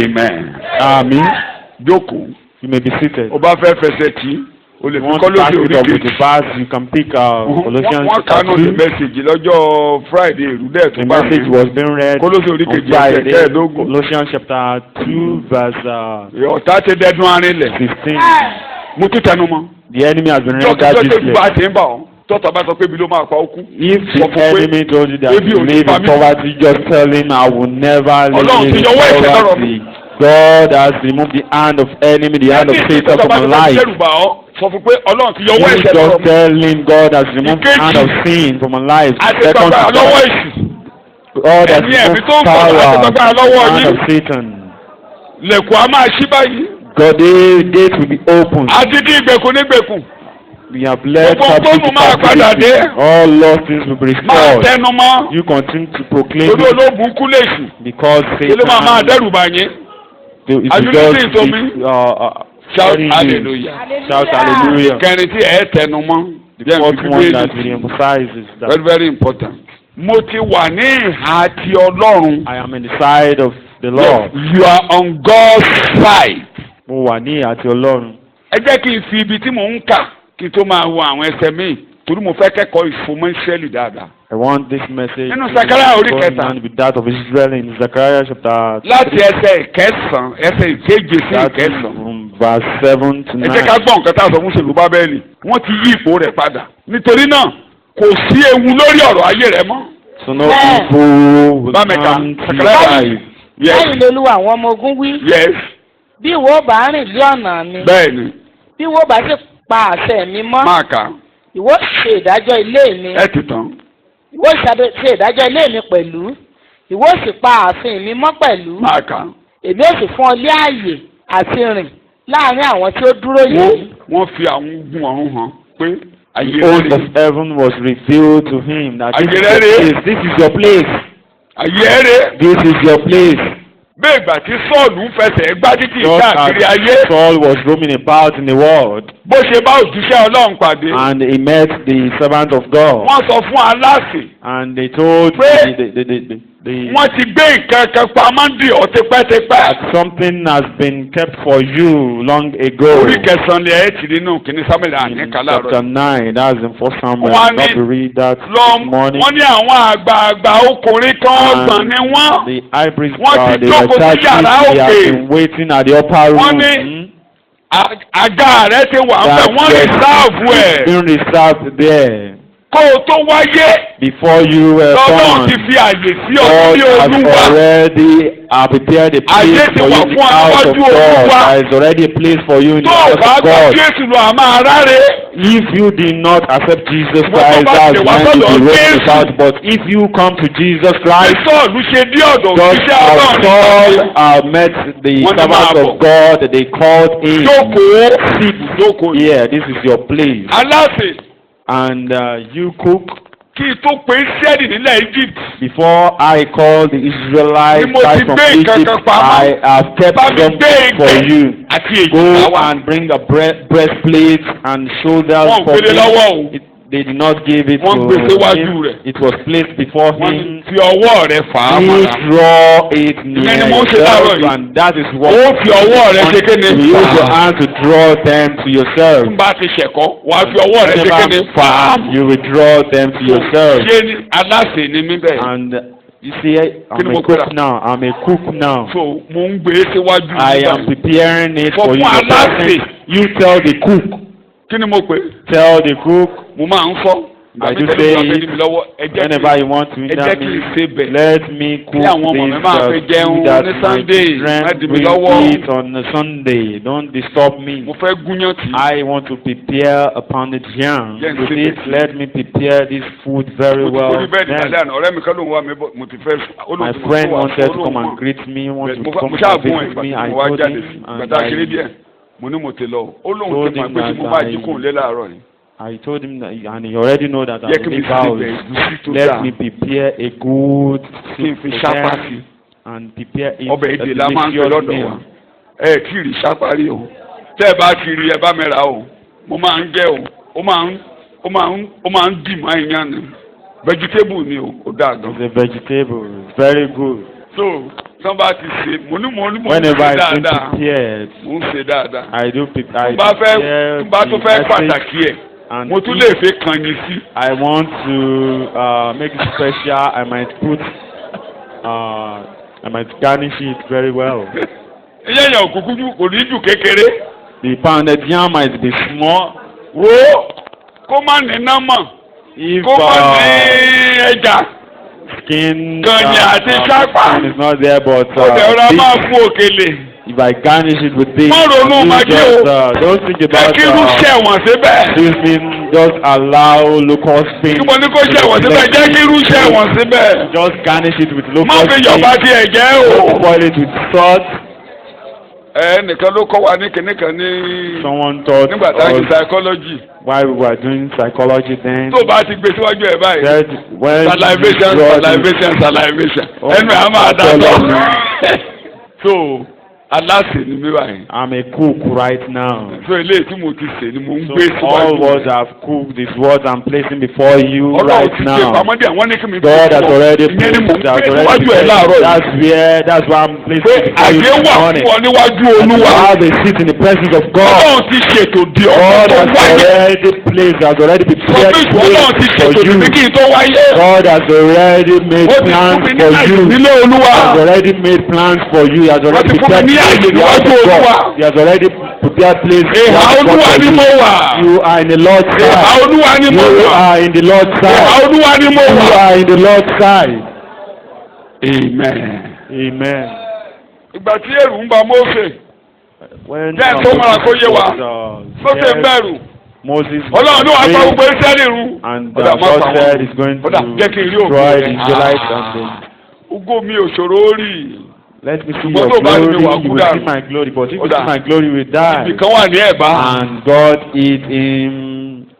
amen Amen. jókòó You may be seated. o bá fẹ́ fẹsẹ̀ tì í o lè You fi want to back Kólósè it orí up with kejì. the verse, you can pick Colossians Wọ́n chapter kánú the 2. message lọ́jọ́ Friday ìrúdẹ̀ tó The bá message was being read Kólósè orí on kejì Friday. ẹsẹ̀ kẹẹ̀ẹ́dógún. Colossians chapter 2 verse Ọ̀tá ti dẹ́dún arinlẹ̀. 15. Mo tún tẹnu mọ́. The enemy has been rendered Jọ́kí useless. bá a ti ń bà ọ́. Tọ́tà bá sọ pé ibi ló máa pa ó kú. If Sọ the fún pé enemy told you that ebi you ò ní live pa in mí. poverty, just tell him I will never live Ọlọ́run in ti yọwọ́ ẹ̀ṣẹ̀ lọ́rọ̀ mi. poverty. God has removed the hand of enemy, the hand of Satan from my life. Sọ fún pé Ọlọ́run ti yọwọ́ You ẹ̀ṣẹ̀ lọ́rọ̀ just mi. tell him God has removed the hand of sin from my life. Àti Second gbàgbà to lọ́wọ́ God. èṣù. God has Ẹ̀mí ẹ̀mí removed tó ń sọ̀rọ̀ àti power gbàgbà from lọ́wọ́ the hand yín. of Satan. Lẹ̀kùn á máa ṣí báyìí. God, the gate will be open. Àti dín ìgbèkùn nígbèkùn. We have led Gbogbo captivity gbóòmù máa padà captivity. dé. All lost things will be Máa restored. tẹnu mọ́. You continue to proclaim Torí it olóògùn kú lèṣù. because Kí ló máa Satan dẹ́rù bá yín? is Are you just listening to me? Shout telling you. hallelujah. Shout hallelujah. Kẹrin tí ẹ tẹnu mọ́. The fourth one that we emphasize is Very that very important. Mo ti wà ní ìhà ti Ọlọ́run. I am in the side of the Lord. You are on God's side. Mo wà ní àti Ọlọ́run. Ẹ jẹ́ kí n fi ibi tí mò ń kà kí n tó máa wo àwọn ẹsẹ̀ míì torí mo fẹ́ kẹ́kọ̀ọ́ ìfòmọ́ Ísírẹ́lì dáadáa. I want this message Nínú to Zechariah orí go kẹta. hand with that of Israel in Zechariah chapter Láti ẹsẹ̀ ìkẹsàn-án ẹsẹ̀ ìkeje sí that is ìkẹsàn-án. from verse 7 to Ẹ jẹ́ ká 9. gbọ́ nǹkan tá a sọ fún Ṣèlúbábẹ́lì. Wọ́n ti yí ipò rẹ̀ padà. Nítorí náà kò sí ewu lórí ọ̀rọ̀ ayé rẹ̀ mọ́. So no people will Bámẹ́ta. come to Zechariah. life. Yes. Báyìí lolúwa àwọn ọmọ ogun wí. Yes. Bí ìwọ bá rìn lé ọ̀nà mi. Bẹ́ẹ̀ni. Bí ìwọ bá sì pa àṣẹ mi mọ́. Máa kà. Ìwọ ṣe ìdájọ́ ilé mi. Ẹ ti tán. Ìwọ ṣe ìdájọ́ ilé mi pẹ̀lú. Ìwọ sì pa ààfin mi mọ́ pẹ̀lú. Máa kà. Èmi ó sì fún ọ lé ààyè àti rìn láàrin àwọn tí ó dúró yìí. Wọ́n fi àwọn ogun ọ̀run hàn pé ayé The host rẹ̀ of heaven was revealed to him that this is your Ayerere. place. This is your place. ayé rẹ̀ This is your place. bẹ́ẹ̀ ìgbà tí Sọ́ọ̀lù ń fẹsẹ̀ gbá títì Just káàkiri ayé as Saul was roaming about in the world bó ṣe bá òjíṣẹ́ Ọlọ́run pàdé and he met the servant of God wọ́n sọ fún aláṣẹ and they told Pray. the wọ́n ti gbé nǹkan kan pamọ́ dì ọ́ tipẹ́tipẹ́. that something has been kept for you long ago. orí kẹsàn-án lè ẹ̀ tì nínú kìíní Sámúẹ́lì In àníkà chapter láàárọ̀ 9, that's in 1 Samuel. Wọ́n á Not ní to read that lọ this morning. wọ́n ní àwọn àgbààgbà ọkùnrin kan ọgbọ̀n ni wọ́n The high priest, Wọ́n ti they were jókòó sí charged, yàrá they have òkè. been waiting at the upper room. Wọ́n ní àga rẹ̀ ti wà ń bẹ̀ wọ́n lè sáàbù ẹ̀ been reserved there kó o tó wáyé before you were lọ́dọ̀ born. ti fi àyè sí God ọdún ní has Olúwa already prepared a place Ayé ti for wà you in fún the house of ọlọ́jú God. Olúwa. There is already a place for you in the tó o house bá of gbọ́ God. Jésù lọ àmọ́ aráre If you did not accept Jesus Mo Christ, bá that's ti wá when you sọ́dọ̀ be Jésù. written about. But if you come to Jesus bí Christ, Sọ́ọ̀lù ṣe dé ọ̀dọ̀ just òṣìṣẹ́ as Ọlọ́run Saul met the Wọ́n ní servant máa of bọ̀. God, they called him. jókòó jókòó yìí. Yeah, this is your place. aláṣẹ And you cook. kí n tó pé Ísírẹ́lì nílẹ̀ Egypt Before I call the Israelites Ni mo back ti from gbé nǹkan Egypt, kan pamọ́. I have kept bá mi gbé something for ìgbẹ́ you. àti èyí Go wá. and bring a breastplate and shoulders Wọ́n for gbélé him. lọ́wọ́ o. They did not give it Wọ́n gbé to síwájú him. rẹ̀. It was placed before wọ́n him. fi ọwọ́ rẹ̀ fà á You mọ́ra. draw it near Ìyẹn ni mo ń ṣe láàárọ̀ yourself, yìí. and that is what Ó fi ọwọ́ rẹ̀ ṣe kéde you use fà your á. hand to draw them to yourself. tí n bá ti ṣẹ̀kọ́ wà á fi ọwọ́ rẹ̀ ṣe kéde Whenever fà á. you will draw them to yourself. ṣé ni aláṣẹ ni mí bẹ́ẹ̀. And you see, I'm Kí ni a mo cook pera? now. I'm a cook now. so mo ń gbé síwájú I nígbà am yìí. preparing it Fọ for you. fún The aláṣẹ. person, you tell the cook. kí ni mo pè é? Tell the cook. mo máa ń fọ́. I do Àbí say tẹ́lẹ̀ mi it mi lọ́wọ́ ẹ jẹ́ whenever you want to ẹ hinder jẹ́ kí n me. ṣe bẹ̀. Let me cook Kí àwọn ọmọ mi máa fi this jẹun food that ní my Sunday, má dì children mí lọ́wọ́. will eat on a Sunday. Don't disturb me. mo fẹ́ gúnyán tì í. I want to prepare a pounded yam. Yes, With yes, it, yes. let me prepare this food very mo ti well. kórìí bẹ́ẹ̀ ní Then alẹ́ àná ọ̀rẹ́ mi kan ló ń wá mi bọ̀ mo ti fẹ́ ó lóun my ti mọ̀ friend tó wà wanted ó to lóun come mọ̀. and greet me, wanted to mo come ṣáà and gún ẹ̀ visit me. ìgbà I tí mo wá told jáde him, sí and gbàtà kiri I díẹ̀ mo ní mo ti lọ ó lóun told ti mọ̀ him pé tí that mo bá I- jí kóun lé láàárọ̀ ni. told him that, and he already know that I Jẹ́ kí will mi leave fi house. ibẹ̀ ẹ̀gúsí tó Let dáa me prepare a good kí n soup fi for ṣápá them sí and prepare it ọbẹ̀ a èdè la máa ń gbé delicious lọ́dọ̀ wa meal. ẹ kí rí ṣápá rí o tẹ́ ẹ bá kiri ẹ bá mi rà o mo máa ń jẹ o ó máa ń dì mọ́ iyán ni vegetable ni o ó dáa gan. It's a vegetable. It's very good. so tán bá ti ṣe mo ń whenever ṣe I been dáadáa prepared, mo ń ṣe dáadáa. I do prepare. tó bá tó fẹ́ pàtàkì ẹ̀ and mo tún lè fi kan yín sí. I want to make it special. I might put, I might garnish it very well. iye yẹn òkùnkùn kò ní jù kékeré. The pounded yam might be small. wo kó má ní námọ̀ If kó má ní ẹja skin skin is not there, but ọ̀dẹ̀ ọ̀rọ̀ máa fún òkèlè. if I garnish it with this, má ronú magi o don't think jẹ́ about kí irú ṣẹ̀wọ̀n síbẹ̀. this thing. Just allow local spin. kí mo ní kó ṣẹ̀wọ̀n síbẹ̀ jẹ́ kí irú ṣẹ̀wọ̀n síbẹ̀. Just garnish it with local má fi spin. yọ̀bá tiẹ̀ jẹ́ o. Don't boil it with salt. nìkan ló kọ́ wa ní kìnnìkan ní. Someone taught nígbà tá a ṣe us psychology. while we were doing psychology then. tó bá ti gbé síwájú ẹ̀ báyìí. Said when salivation ẹnu ẹ̀ á máa dà tọ́. so aláṣẹ ni mi báyìí. I'm a cook right now. so eléyìí tí mo ti sè ni mo ń gbé So all síwájú. what I've cooked is what I'm placing before you Ọlọ́run right ti ṣe now. pamọ́dé àwọn ní kí mi. God has already ìyẹn ni mo ń has gbé already síwájú ẹ̀ said, láàárọ̀ yìí. that's why I'm placing pé it before you àyè this wà morning. fún ọ níwájú And olúwa. now they sit in the presence of God. Ọlọ́run ti ṣètò di ọkọ God tó has wáyé. already placed, has already prepared Sọ́fíìsì Ọlọ́run ti place ṣètò for you. níbi kí n tó wáyé. God has already made Ó ti fún plans mi ní for àyè you. nílé olúwa. He has already made plans for you. He has already Ó ti fún mi prepared ní àyè place in the house níwájú of olúwa. God. He has already prepared place in the Ìhà house of God olúwa for ni you. mo wà. You are in the Lord's Ìhà side. olúwa ni mo You wà. are in the Lord's Ìhà side. olúwa ni mo You wà. are in the Lord's side. Amen. Amen. Ìgbà tí ẹ̀rù ń bà Mósè. When Jẹ́ tó máa kó yé wa. Mósè yes, bẹ̀rù. Moses Ọlọ́run ní wàá pa was gbogbo Ísírẹ́lì run. and Ọ̀dà má God pa said wọn. he's going to Ọ̀dà jẹ́ kí n rí ògo destroy the rẹ̀. Israelites and then Ògo mi ò ṣòro ó rì. let me see Ṣùgbọ́n your tó bá rí mi glory. wà You kú will dànù. see my glory, but if you Ọ̀dà. see my glory, you will die. Ibì kan wà ní ẹ̀bá. And God hid him.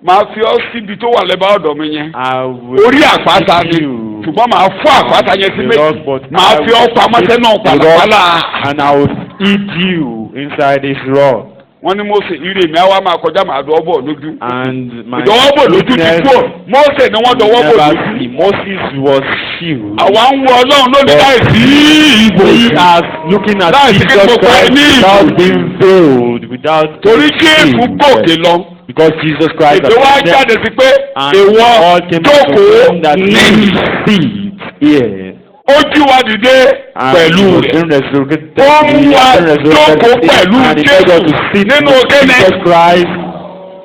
Màá fi ọ́ síbi tó wà lẹ́bàá ọ̀dọ̀ mi yẹn. I will Orí àpáta ni. you. Ṣùgbọ́n màá fọ́ àpáta yẹn sí The méjì. rock, but Màá I fi ọ́ will pamọ́ eat sẹ́nu the rock, pàlàpàlà. and I will eat you inside this rock. Wọ́n ní Mósè ire mi á wá máa kọjá màá dọwọ́ bọ̀ lójú. And my Ìdọwọ́bò lójú ti weakness kú. Mósè ni wọ́n dọwọ́ bò never lójú. see. Moses was healed. Àwa ń wo Ọlọ́run lónìí láìsí ìbò. We are looking at Láìsí kí Jesus gbogbo Christ ẹni without ìbò. being veiled, without Torí Jésù shame. gòkè lọ. Because Jesus Christ Èdè wa has said, jáde sí pé and ìwọ all came to jókòó him that ní. he seat here. Ó jí wa dìde And pẹ̀lú he was rẹ̀. being resurrected. Ó mú wa He was being jókòó resurrected, pẹ̀lú and he made us to Jésù sit nínú with kéne. Jesus Christ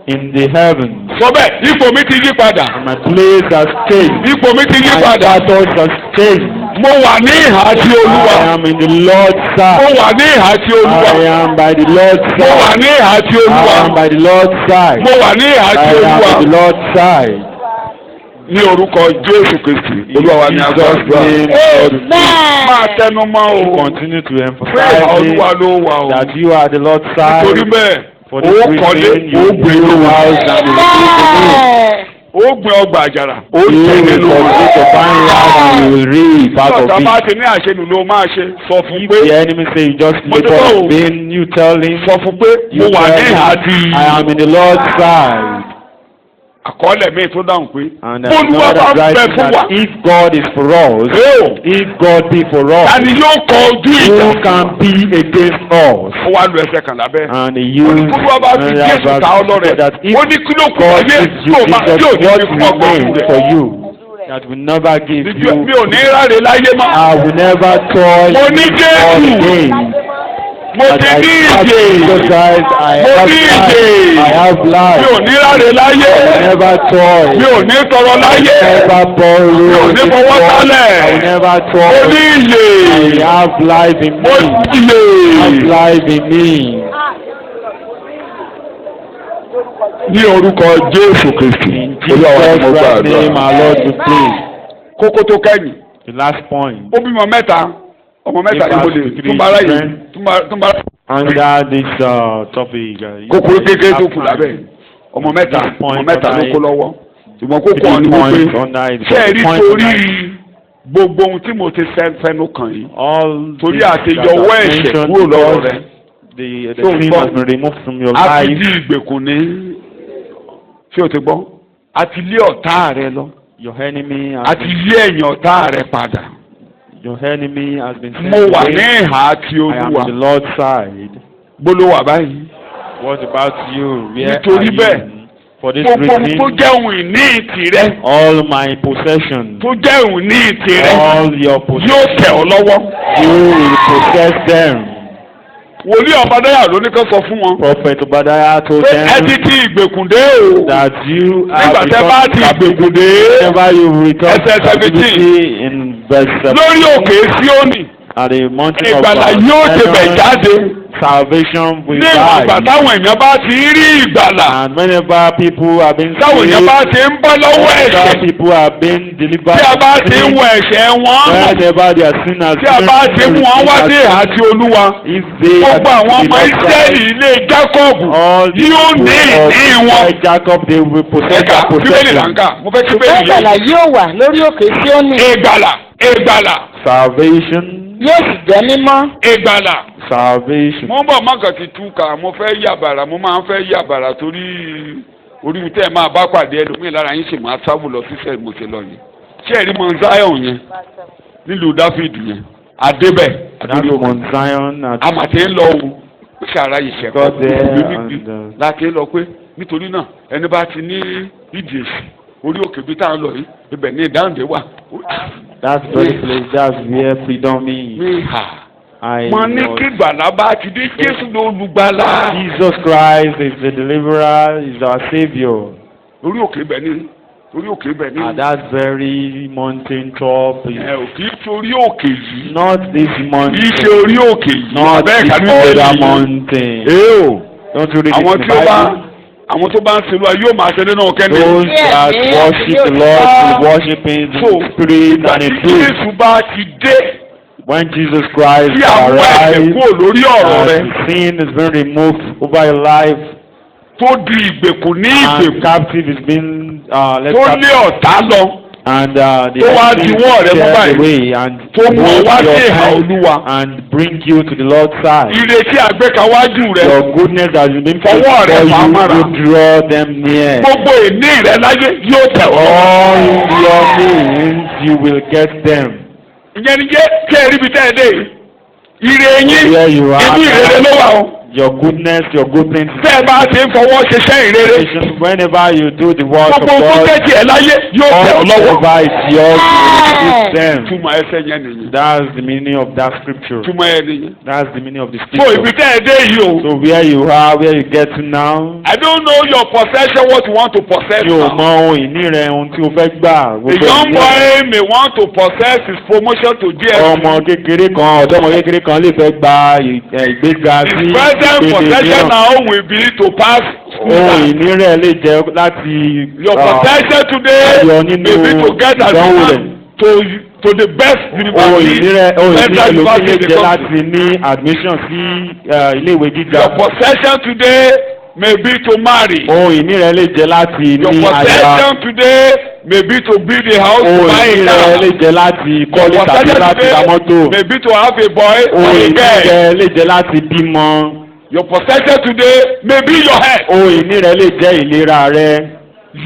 in the heavens. Sọ bẹ́ẹ̀ ipò mi ti yí padà. And my place has changed. Ipò mi ti yí My padà. status has changed. Mo wà ní ìhà ti Olúwa. I am in the Lord's Mo side. wà ní ìhà ti I Olúwa. am by the Lord's Mo wà side. ní ìhà ti I am Olúwa. by the Lord's side. Mo wà ní ìhà ti I am Olúwa. by the Lord's side. Ní orúkọ Jésù Kristi. Olúwa wa ni agbára. Máa tẹnu mọ́ o. Continue to Pé ìhà emphasize Olúwa it, ló wà o. that you are the Lord's side. Nítorí bẹ́ẹ̀, For ó this kọ́lé, reason, ó you gbé build lówó. a house and you will Ó gbin ọgbà àjàrà. Ó You jẹ will nínú cultivate your vineyard and you will reap out Sọ̀tà of bá it. ti ní àṣẹlù ló máa ṣe. Sọ fún If pé the enemy say you just Mo labor dúpẹ́ o. in vain, you tell him, sọ fún pé mo you wà ní tell ìhà him, ti. I am in the Lord's side. Àkọọ́lẹ̀ mi tó dáhùn pé. And Olúwa bá another ń bẹ writing fún wa. that if God is for us, Yóò. if God be for us, Tani yóò kọ ojú ìjà. who can be against us? Ó wá lu ẹsẹ̀ kan lábẹ́. And he Ó ní used kúrú ọba fi Jésù ta ọ lọ́rẹ̀. that if Ó ní kí ló kú God ọyẹ́ gives you tó máa Jesus, yóò ní what fi fún ọgbọ́n remains for rẹ̀. you that will never give Mi you. ò ní ráre láyé mọ́. I will never toil Mo ní Jésù. again. Mo As ti I ní pass ìdè. Jesus Christ, I Mo have ní life. ìdè. I have life. Mi ò ní ráre láyé. I will never toil. Mi ò ní tọrọ láyé. Never borrow. Mi ò ní fọwọ́ sálẹ̀. I will never Mo toil. ní ìyè. I have life in Mo me. ní ìyè. Have life in me. Ní orúkọ Jésù Kristi. In Olúwa wa ni mo Jesus' right name, gbàdúrà. our Lord, we pray. Kókó tó kẹ́yìn. The last point. Ó bímọ mẹ́ta. Ọmọ mẹ́ta ni mo lè túnbára yìí. Túnbára. Under this topic, Kókó kékeré tó kù lábẹ́. Ọmọ mẹ́ta ló kó lọ́wọ́. Ṣùgbọ́n kókó ọ̀nì mo pé. Ṣé ẹ rí torí gbogbo ohun tí mo ti fẹnu kàn yìí? Torí àti yọwọ́ ẹ̀ṣẹ̀ kúrò lọ́wọ́ rẹ̀. The sin has been removed from your A ti life. di ìgbèkùn ní. Ṣé o ti gbọ́? A ti lé ọ̀tá rẹ lọ. Your enemy A ti yí ẹ̀yìn ọ̀tá rẹ padà. Your enemy has been mo sent wà away. ní ìhà ti I am Olúwa. on the Lord's side. Bólú wà báyìí. What about you? Where Nítorí are bẹ́ẹ̀, you? For this gbogbo ohun reason, tó jẹ́ ohun ìní tìrẹ. all my possessions, tó jẹ́ ohun ìní tìrẹ. all your yóò possessions, tẹ̀ ọ́ lọ́wọ́. you will possess them. Wòlíì Ọbádáyà ló ní kó sọ fún wọn. Prophet Obadiah told pé ẹ ti them ti ìgbèkùndé o. that you nígbà have tẹ́ bá ti become ìgbèkùndé. whenever you return to Ẹsẹ̀ 17. captivity in verse lórí òkè Síónì. at the mountain of ìgbàlà yóò ti bẹ̀ Zion, jáde. salvation will ní ìgbà die. táwọn èèyàn bá ti rí ìgbàlà. And whenever people have been táwọn èèyàn bá saved, ti ń bọ́ lọ́wọ́ whenever ẹ̀ṣẹ̀. people have been delivered tí a bá from ti ń sin, wọ ẹ̀ṣẹ̀ wọn. whenever their sin has tí a bá ti mú wọn wá sí ìhà ti Olúwa. if they gbogbo have àwọn ọmọ been Ísírẹ́lì ilé Jákọ́bù all the yóò ní people ìní of wọn. Jacob, they will possess ẹ̀ka their bíbélì là ń possession. kà mo fẹ́ kí ṣùgbọ́n bíbélì ìgbàlà yé. yóò wà lórí òkè Síónì ìgbàlà ìgbàlà yóò Salvation, sì jẹ́ mímọ́. ìgbàlà. salvation. mo ń bọ̀ mọ́kàn ti túkà mo fẹ́ yàbàrà mo máa ń fẹ́ yàbàrà torí orí mi tẹ́ ẹ máa bá pàdé ẹlòmíì lára yín sì máa sábò lọ sísẹ́ ìmọ̀ọ́sẹ̀ lọ yẹn. ṣé ẹ̀rí mọ Zion yẹn nílùú Dáfídì yẹn adébẹ̀ That's adúlé Mount Zion. àmàtẹ́ ń lọ o ó ṣàrà ìṣẹ̀kọ́ God there níbi and, láti lọ pé nítorí náà ẹni bá ti ní ìdí èsì orí òkè bí tá à ń lọ yìí ibẹ̀ ní ìdáǹdè wà. That's very place. That's where freedom is. ní ìhà I wọn ní know. kí gbàlà bá ti dé Jésù ló lùgbàlà. Jesus Christ is the deliverer, is our savior. orí òkè ibẹ̀ ní orí òkè ibẹ̀ ní. And that very mountain top is ẹ ò kì í ṣe orí òkè yìí not this kì í ṣe mountain, orí òkè yìí. not Abẹ́ this ìkànnì other òkè yìí. mountain. Ee o Don't you read àwọn it in tí ó the bá Bible? àwọn tó bá ń ṣe lọ yóò máa ṣe nínú kẹ́ni. Those that Yes, worship yes, the Lord yes. will worship Him So, in spirit ìgbà and tí in truth. Jésù bá ti dé When Jesus Christ tí àwọn ẹ̀ṣẹ̀ arrives, kúrò lórí ọ̀rọ̀ rẹ and sin is being removed over your life, tó di ìgbèkùn ní and ìgbèkùn captive is being left tó captive, lé ọ̀tá lọ and the tó wá enemy diwọ́ rẹ mú tears báyìí, away and tó mú ọ hold wá sí your ìhà hand Olúwa. and bring you to the Lord's side. ìrètí àgbékawájú rẹ Your goodness has been placed Fọwọ́ rẹ before fà á you, mọ́ra. you draw them near. gbogbo ìní rẹ láyé yóò tẹ̀ ọ́. All your means, you will get them. ìyẹn ni jẹ́ kẹ́ ẹ ríbi tẹ́ ẹ dé yìí. ire yín Where you are inú ìrere ló wà o. Your goodness, your good things. bẹ́ẹ̀ bá ti ń fọwọ́ ṣiṣẹ́ ìrere Whenever you do the work of gbogbo tó God, tẹ̀sí ẹ láyé yóò tẹ̀ ọ́ lọ́wọ́. whatever is yours, you will give them. túmọ̀ ẹsẹ̀ yẹn nìyí. That's the meaning of that scripture. túmọ̀ ẹ nìyí. That's the meaning of the so ibi scripture. tẹ́ ẹ dé yìí o. So where you are, where you get to now, I don't know your possession what you want to possess yóò now. mọ ohun ìní rẹ, ohun tí o fẹ́ gbà. A gbogbo young ìní rẹ. boy may want to possess his promotion to DSS. Ọmọ kékeré kan, ọ̀dọ́mọ kékeré kan lè fẹ́ gba ìgbéga sí His present ìpele possession mìíràn. now will be to pass school. Ohun ìní rẹ̀ lè jẹ́ láti Your possession today ayọ̀ may nínú be to get ìdánwò rẹ̀. admission to the best Ohun university. ìní rẹ̀ ohun ìní Federal ẹlòmíì lè university in the jẹ́ country. láti ní admission sí ilé-ìwé gíga. Your possession today may be to marry. Ohun ìní rẹ̀ lè jẹ́ láti Your ní aya. possession today may be to build a house, to Ohun buy a ìní car. rẹ̀ lè jẹ́ láti Your kọ́lé tàbí possession láti ra mọ́tò. today may be to have a boy or Ohun a ìní girl. rẹ̀ lè jẹ́ láti bímọ. Your possession today may be your head. Ohun ìní rẹ̀ lè jẹ́ ìlera rẹ̀.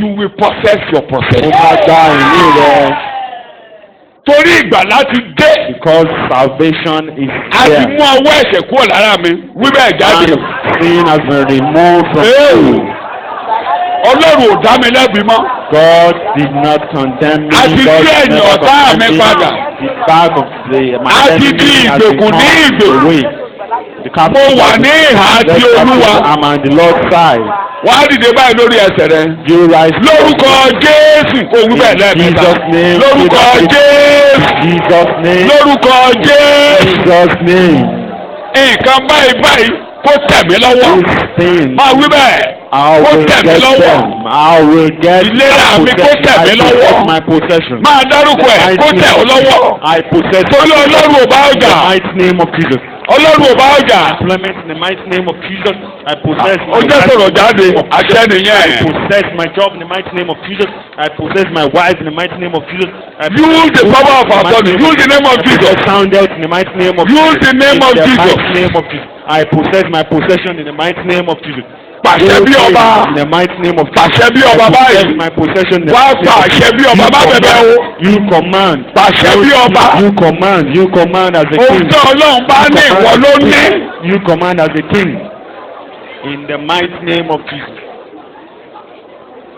You will possess your Ó possession. máa gba ìní rẹ̀. Torí ìgbàlà ti dé. Because salvation is A ti there. mú ọwọ́ ẹ̀ṣẹ̀ kúrò lára mi. Wíbẹ̀ jáde. And sin has been removed from Hey. you. Ọlọ́run ò dá mi lẹ́bi mọ́. God did not condemn me. A ti God gbé ẹ̀yìn never ọ̀tá mi condemned me. padà. The back of my A ti enemy di has ìgbèkùn ní become ìgbèkùn. away. The captive Mo wà has ní been- ìhà the ti Olúwa. captive, I'm on the Lord's side. Wà á dìde báyìí lórí ẹsẹ̀ rẹ. You rise. Lórúkọ Jésù kò wí bẹ́ẹ̀ lẹ́ẹ̀mẹ́ta. Jesus' name. Lórúkọ Jésù. Jesus' name. Lórúkọ Jésù. Jesus' name. Nǹkan báyìí báyìí kó tẹ̀ mí lọ́wọ́. These things, Máa wí bẹ́ẹ̀. I Kó will tẹ̀ mí get lọ́wọ́. them. I will get Ìlera my mi kó possession. tẹ̀ I mí lọ́wọ́. possess my possession. Máa dárúkọ ẹ̀ kó tẹ̀ ọ́ lọ́wọ́. I possess Torí Ọlọ́run ò bá ọjà. the mighty name of Jesus. Ọlọ́run ò bá ọjà. Employment in the mighty name of Jesus. I possess Ó jẹ́ sọ̀rọ̀ jáde. Àṣẹ nìyẹn. I possess my job in the mighty name of Jesus. I possess my wife in the mighty name of Jesus. I Use the power of our body. Use the name of Jesus. Sound out in the mighty name of Use Jesus. the name In of the Jesus. mighty name of Jesus. I possess my possession in the mighty name of Jesus. pàṣẹ bí ọba. In the mighty name of Pàṣẹ bí ọba báyìí. my possession. Wá pàṣẹ bí ọba má bẹ̀bẹ̀ o. You command. Pàṣẹ bí ọba. You command as a Ohun king. tí Ọlọ́run bá ní ìwọ ló ní. You command as a king. In the mighty name of Jesus.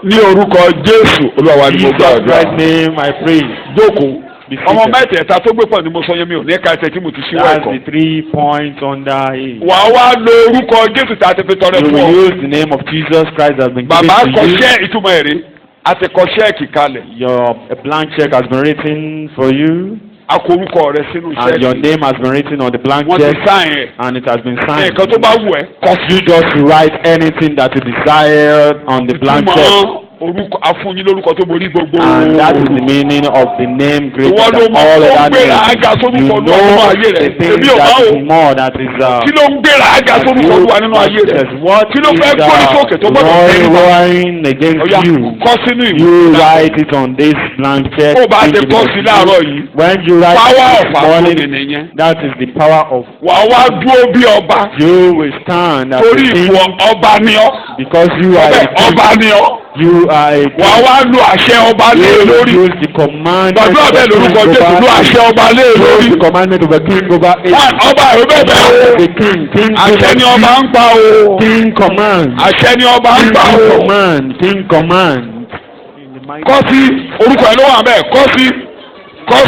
Ní orúkọ Jésù Olúwa wa ni mo Jesus gbàdúrà. Christ's name I pray. Jókòó. Be Ọmọ seated. mẹ́tẹ̀ẹ̀ta tó gbé pọ̀ ni mo sọ yẹn mi ò ní ká ẹsẹ̀ tí mo ti ṣíwọ́ That's ẹ̀kọ́. the 3 points under it. Wà á wá lo orúkọ Jésù tá a ti fi tọrẹ You fún will ọ. use the name of Jesus Christ that has been given Bàbá to you. kọṣẹ́ ìtumọ̀ èrè. A ti kọ ṣẹ́ẹ̀kì kalẹ̀. A blank check has been written for you, A kọ orúkọ rẹ sínú and your ṣẹ́ẹ̀kì. name has been written on the blank Wọ́n ti check, sáìn ẹ̀. and it has been signed. Nǹkan tó bá wù ẹ́. Cause you just write anything that you desire on the blank check, Ìtumọ̀ orúkọ afúnyin lórúkọ tó borí gbogbo. and that is the meaning of the name greater Ìwọ ló than mọ all tó ń other gbéra names. ága sórúkọ You Olúwa nínú know ayé rẹ̀. the thing Èmi ò bá that o. is more, that is Kí ló ń gbéra ága sórúkọ Olúwa nínú ayé rẹ̀? what Kí ló fẹ́ gbórí sókè tó gbọ́dọ̀ tẹ́lẹ̀ bá? roaring against Ọ̀ya you. kọ́ sínú ìwé. You write it on this blank check. Ó bá ti kọ́ sí láàárọ̀ yìí. When you write Power it of this morning, àfúnni nìyẹn. that is the power of. Wà á wá dúró bí ọba. You will stand as Torí a king ìwọ ọba ni ọ́. because you are Ọbẹ̀ a king. ọba ni ọ́. You are a Wà á king. wá lo àṣẹ ọba lé You will lórí. use the commandment Gbàdúrà bẹ́ẹ̀ lórúkọ Jésù lo àṣẹ ọba lé lórí. the commandment of a king over it. Ọba ẹ̀rọ bẹ́ẹ̀ bẹ́ẹ̀ o. The king Àṣẹ ni ọba ń pa o. king command. Àṣẹ ni ọba ń pa o. King command. Kọ́ sí orúkọ ẹ̀ ló wà bẹ́ẹ̀ kọ́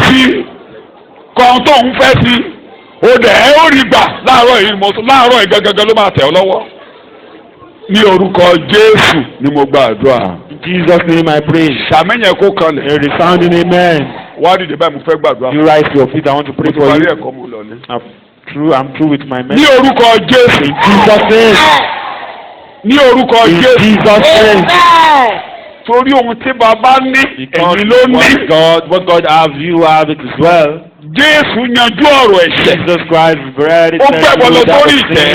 sí kan tó ń fẹ́ sí. O dẹ̀ ẹ́ ó rí gbà láàárọ̀ yìí láàárọ̀ yìí gẹ́gẹ́ ló máa tẹ̀ ọ́ lọ́wọ́. Ní orúkọ Jésù ni mo gba àdúrà. In Jesus' name I pray. Sàmẹ́yìn kó kanlẹ̀. A resounding amen. Wá dìde báyìí mo fẹ́ gbàdúrà. You rise to your feet. I want to pray Mo ti for parí you. ẹ̀kọ́ mo lọ ní. I'm through with my Ní message. orúkọ Jésù. In Jesus' name. Ní orúkọ In Jésù. Jesus' name. Torí ohun tí bàbá ní Because ẹ̀yin ló ní. what God has, you have it as well. Jésù yanjú ọ̀rọ̀ ẹ̀ṣẹ̀. Jesus Christ very Ó gbẹ̀bọ̀ lọ sórí ìtẹ́.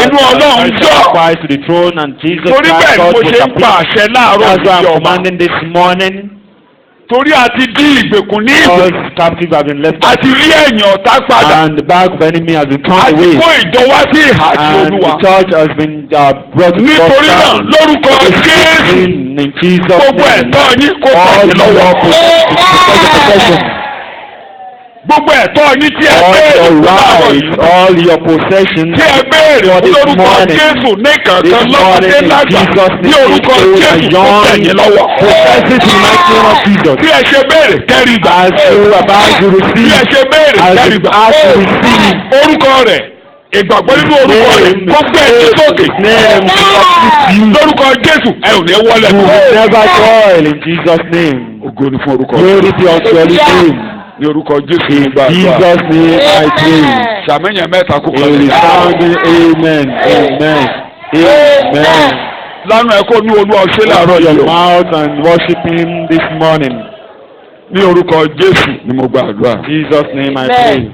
Inú Ọlọ́run yọ̀. Christ to the throne, and Jesus Torí Christ bẹ́ẹ̀ ni God mo was ṣe ń pa appeased. àṣẹ láàárọ̀ That's why I'm ìjọba. commanding this morning. Torí àti dín ìgbèkùn ní All ìgbèkùn. captives have been left, Àti rí ẹ̀yìn ọ̀tá padà. and the back of enemy has been turned Àti away, kó ìjọ wá sí ìhà àti and Olúwa. the church has been brought to Nítorí náà God. lórúkọ Jésù. In Jesus' Gbogbo name. ẹ̀tọ́ yín kó All pàṣẹ lọ́wọ́. Gbogbo ẹ̀tọ́ yín tí ẹ all béèrè your fún láàárọ̀ rights, yìí. all your possessions, Tí ẹ béèrè fún this lórúkọ morning. Jésù ní kankan This lọ́mọdé morning in lágbà. Jesus' Ní name, orúkọ old and Jésù tó young, tẹ̀yìn lọ́wọ́. possess it in the mighty name of Jesus. Bí ẹ ṣe béèrè kẹ́rì gbà. As you are about to Bí ẹ receive, ṣe béèrè as kẹ́rì you gbà. ask to receive, Orúkọ rẹ̀ ìgbàgbọ́ nínú orúkọ rẹ̀ kó gbé ẹ̀jú sókè. name to uplift you. Lórúkọ Jésù ẹ ò ní wọlé. You will never toil in Jesus' name. Ògo ni fún orúkọ Glory be unto your name. ní orúkọ Jésù In nígbà àgbà. Jesus' name I pray. Sàmẹ́yìn mẹ́ta kó A kọ́ sí. resounding amen. Amen. Amen. Lánàá ẹ kó ní Olúwa ṣe láàárọ̀ Open yìí your o. mouth and worship Him this morning. Ní orúkọ Jésù ni mo gba àdúrà. In Jesus' name I pray.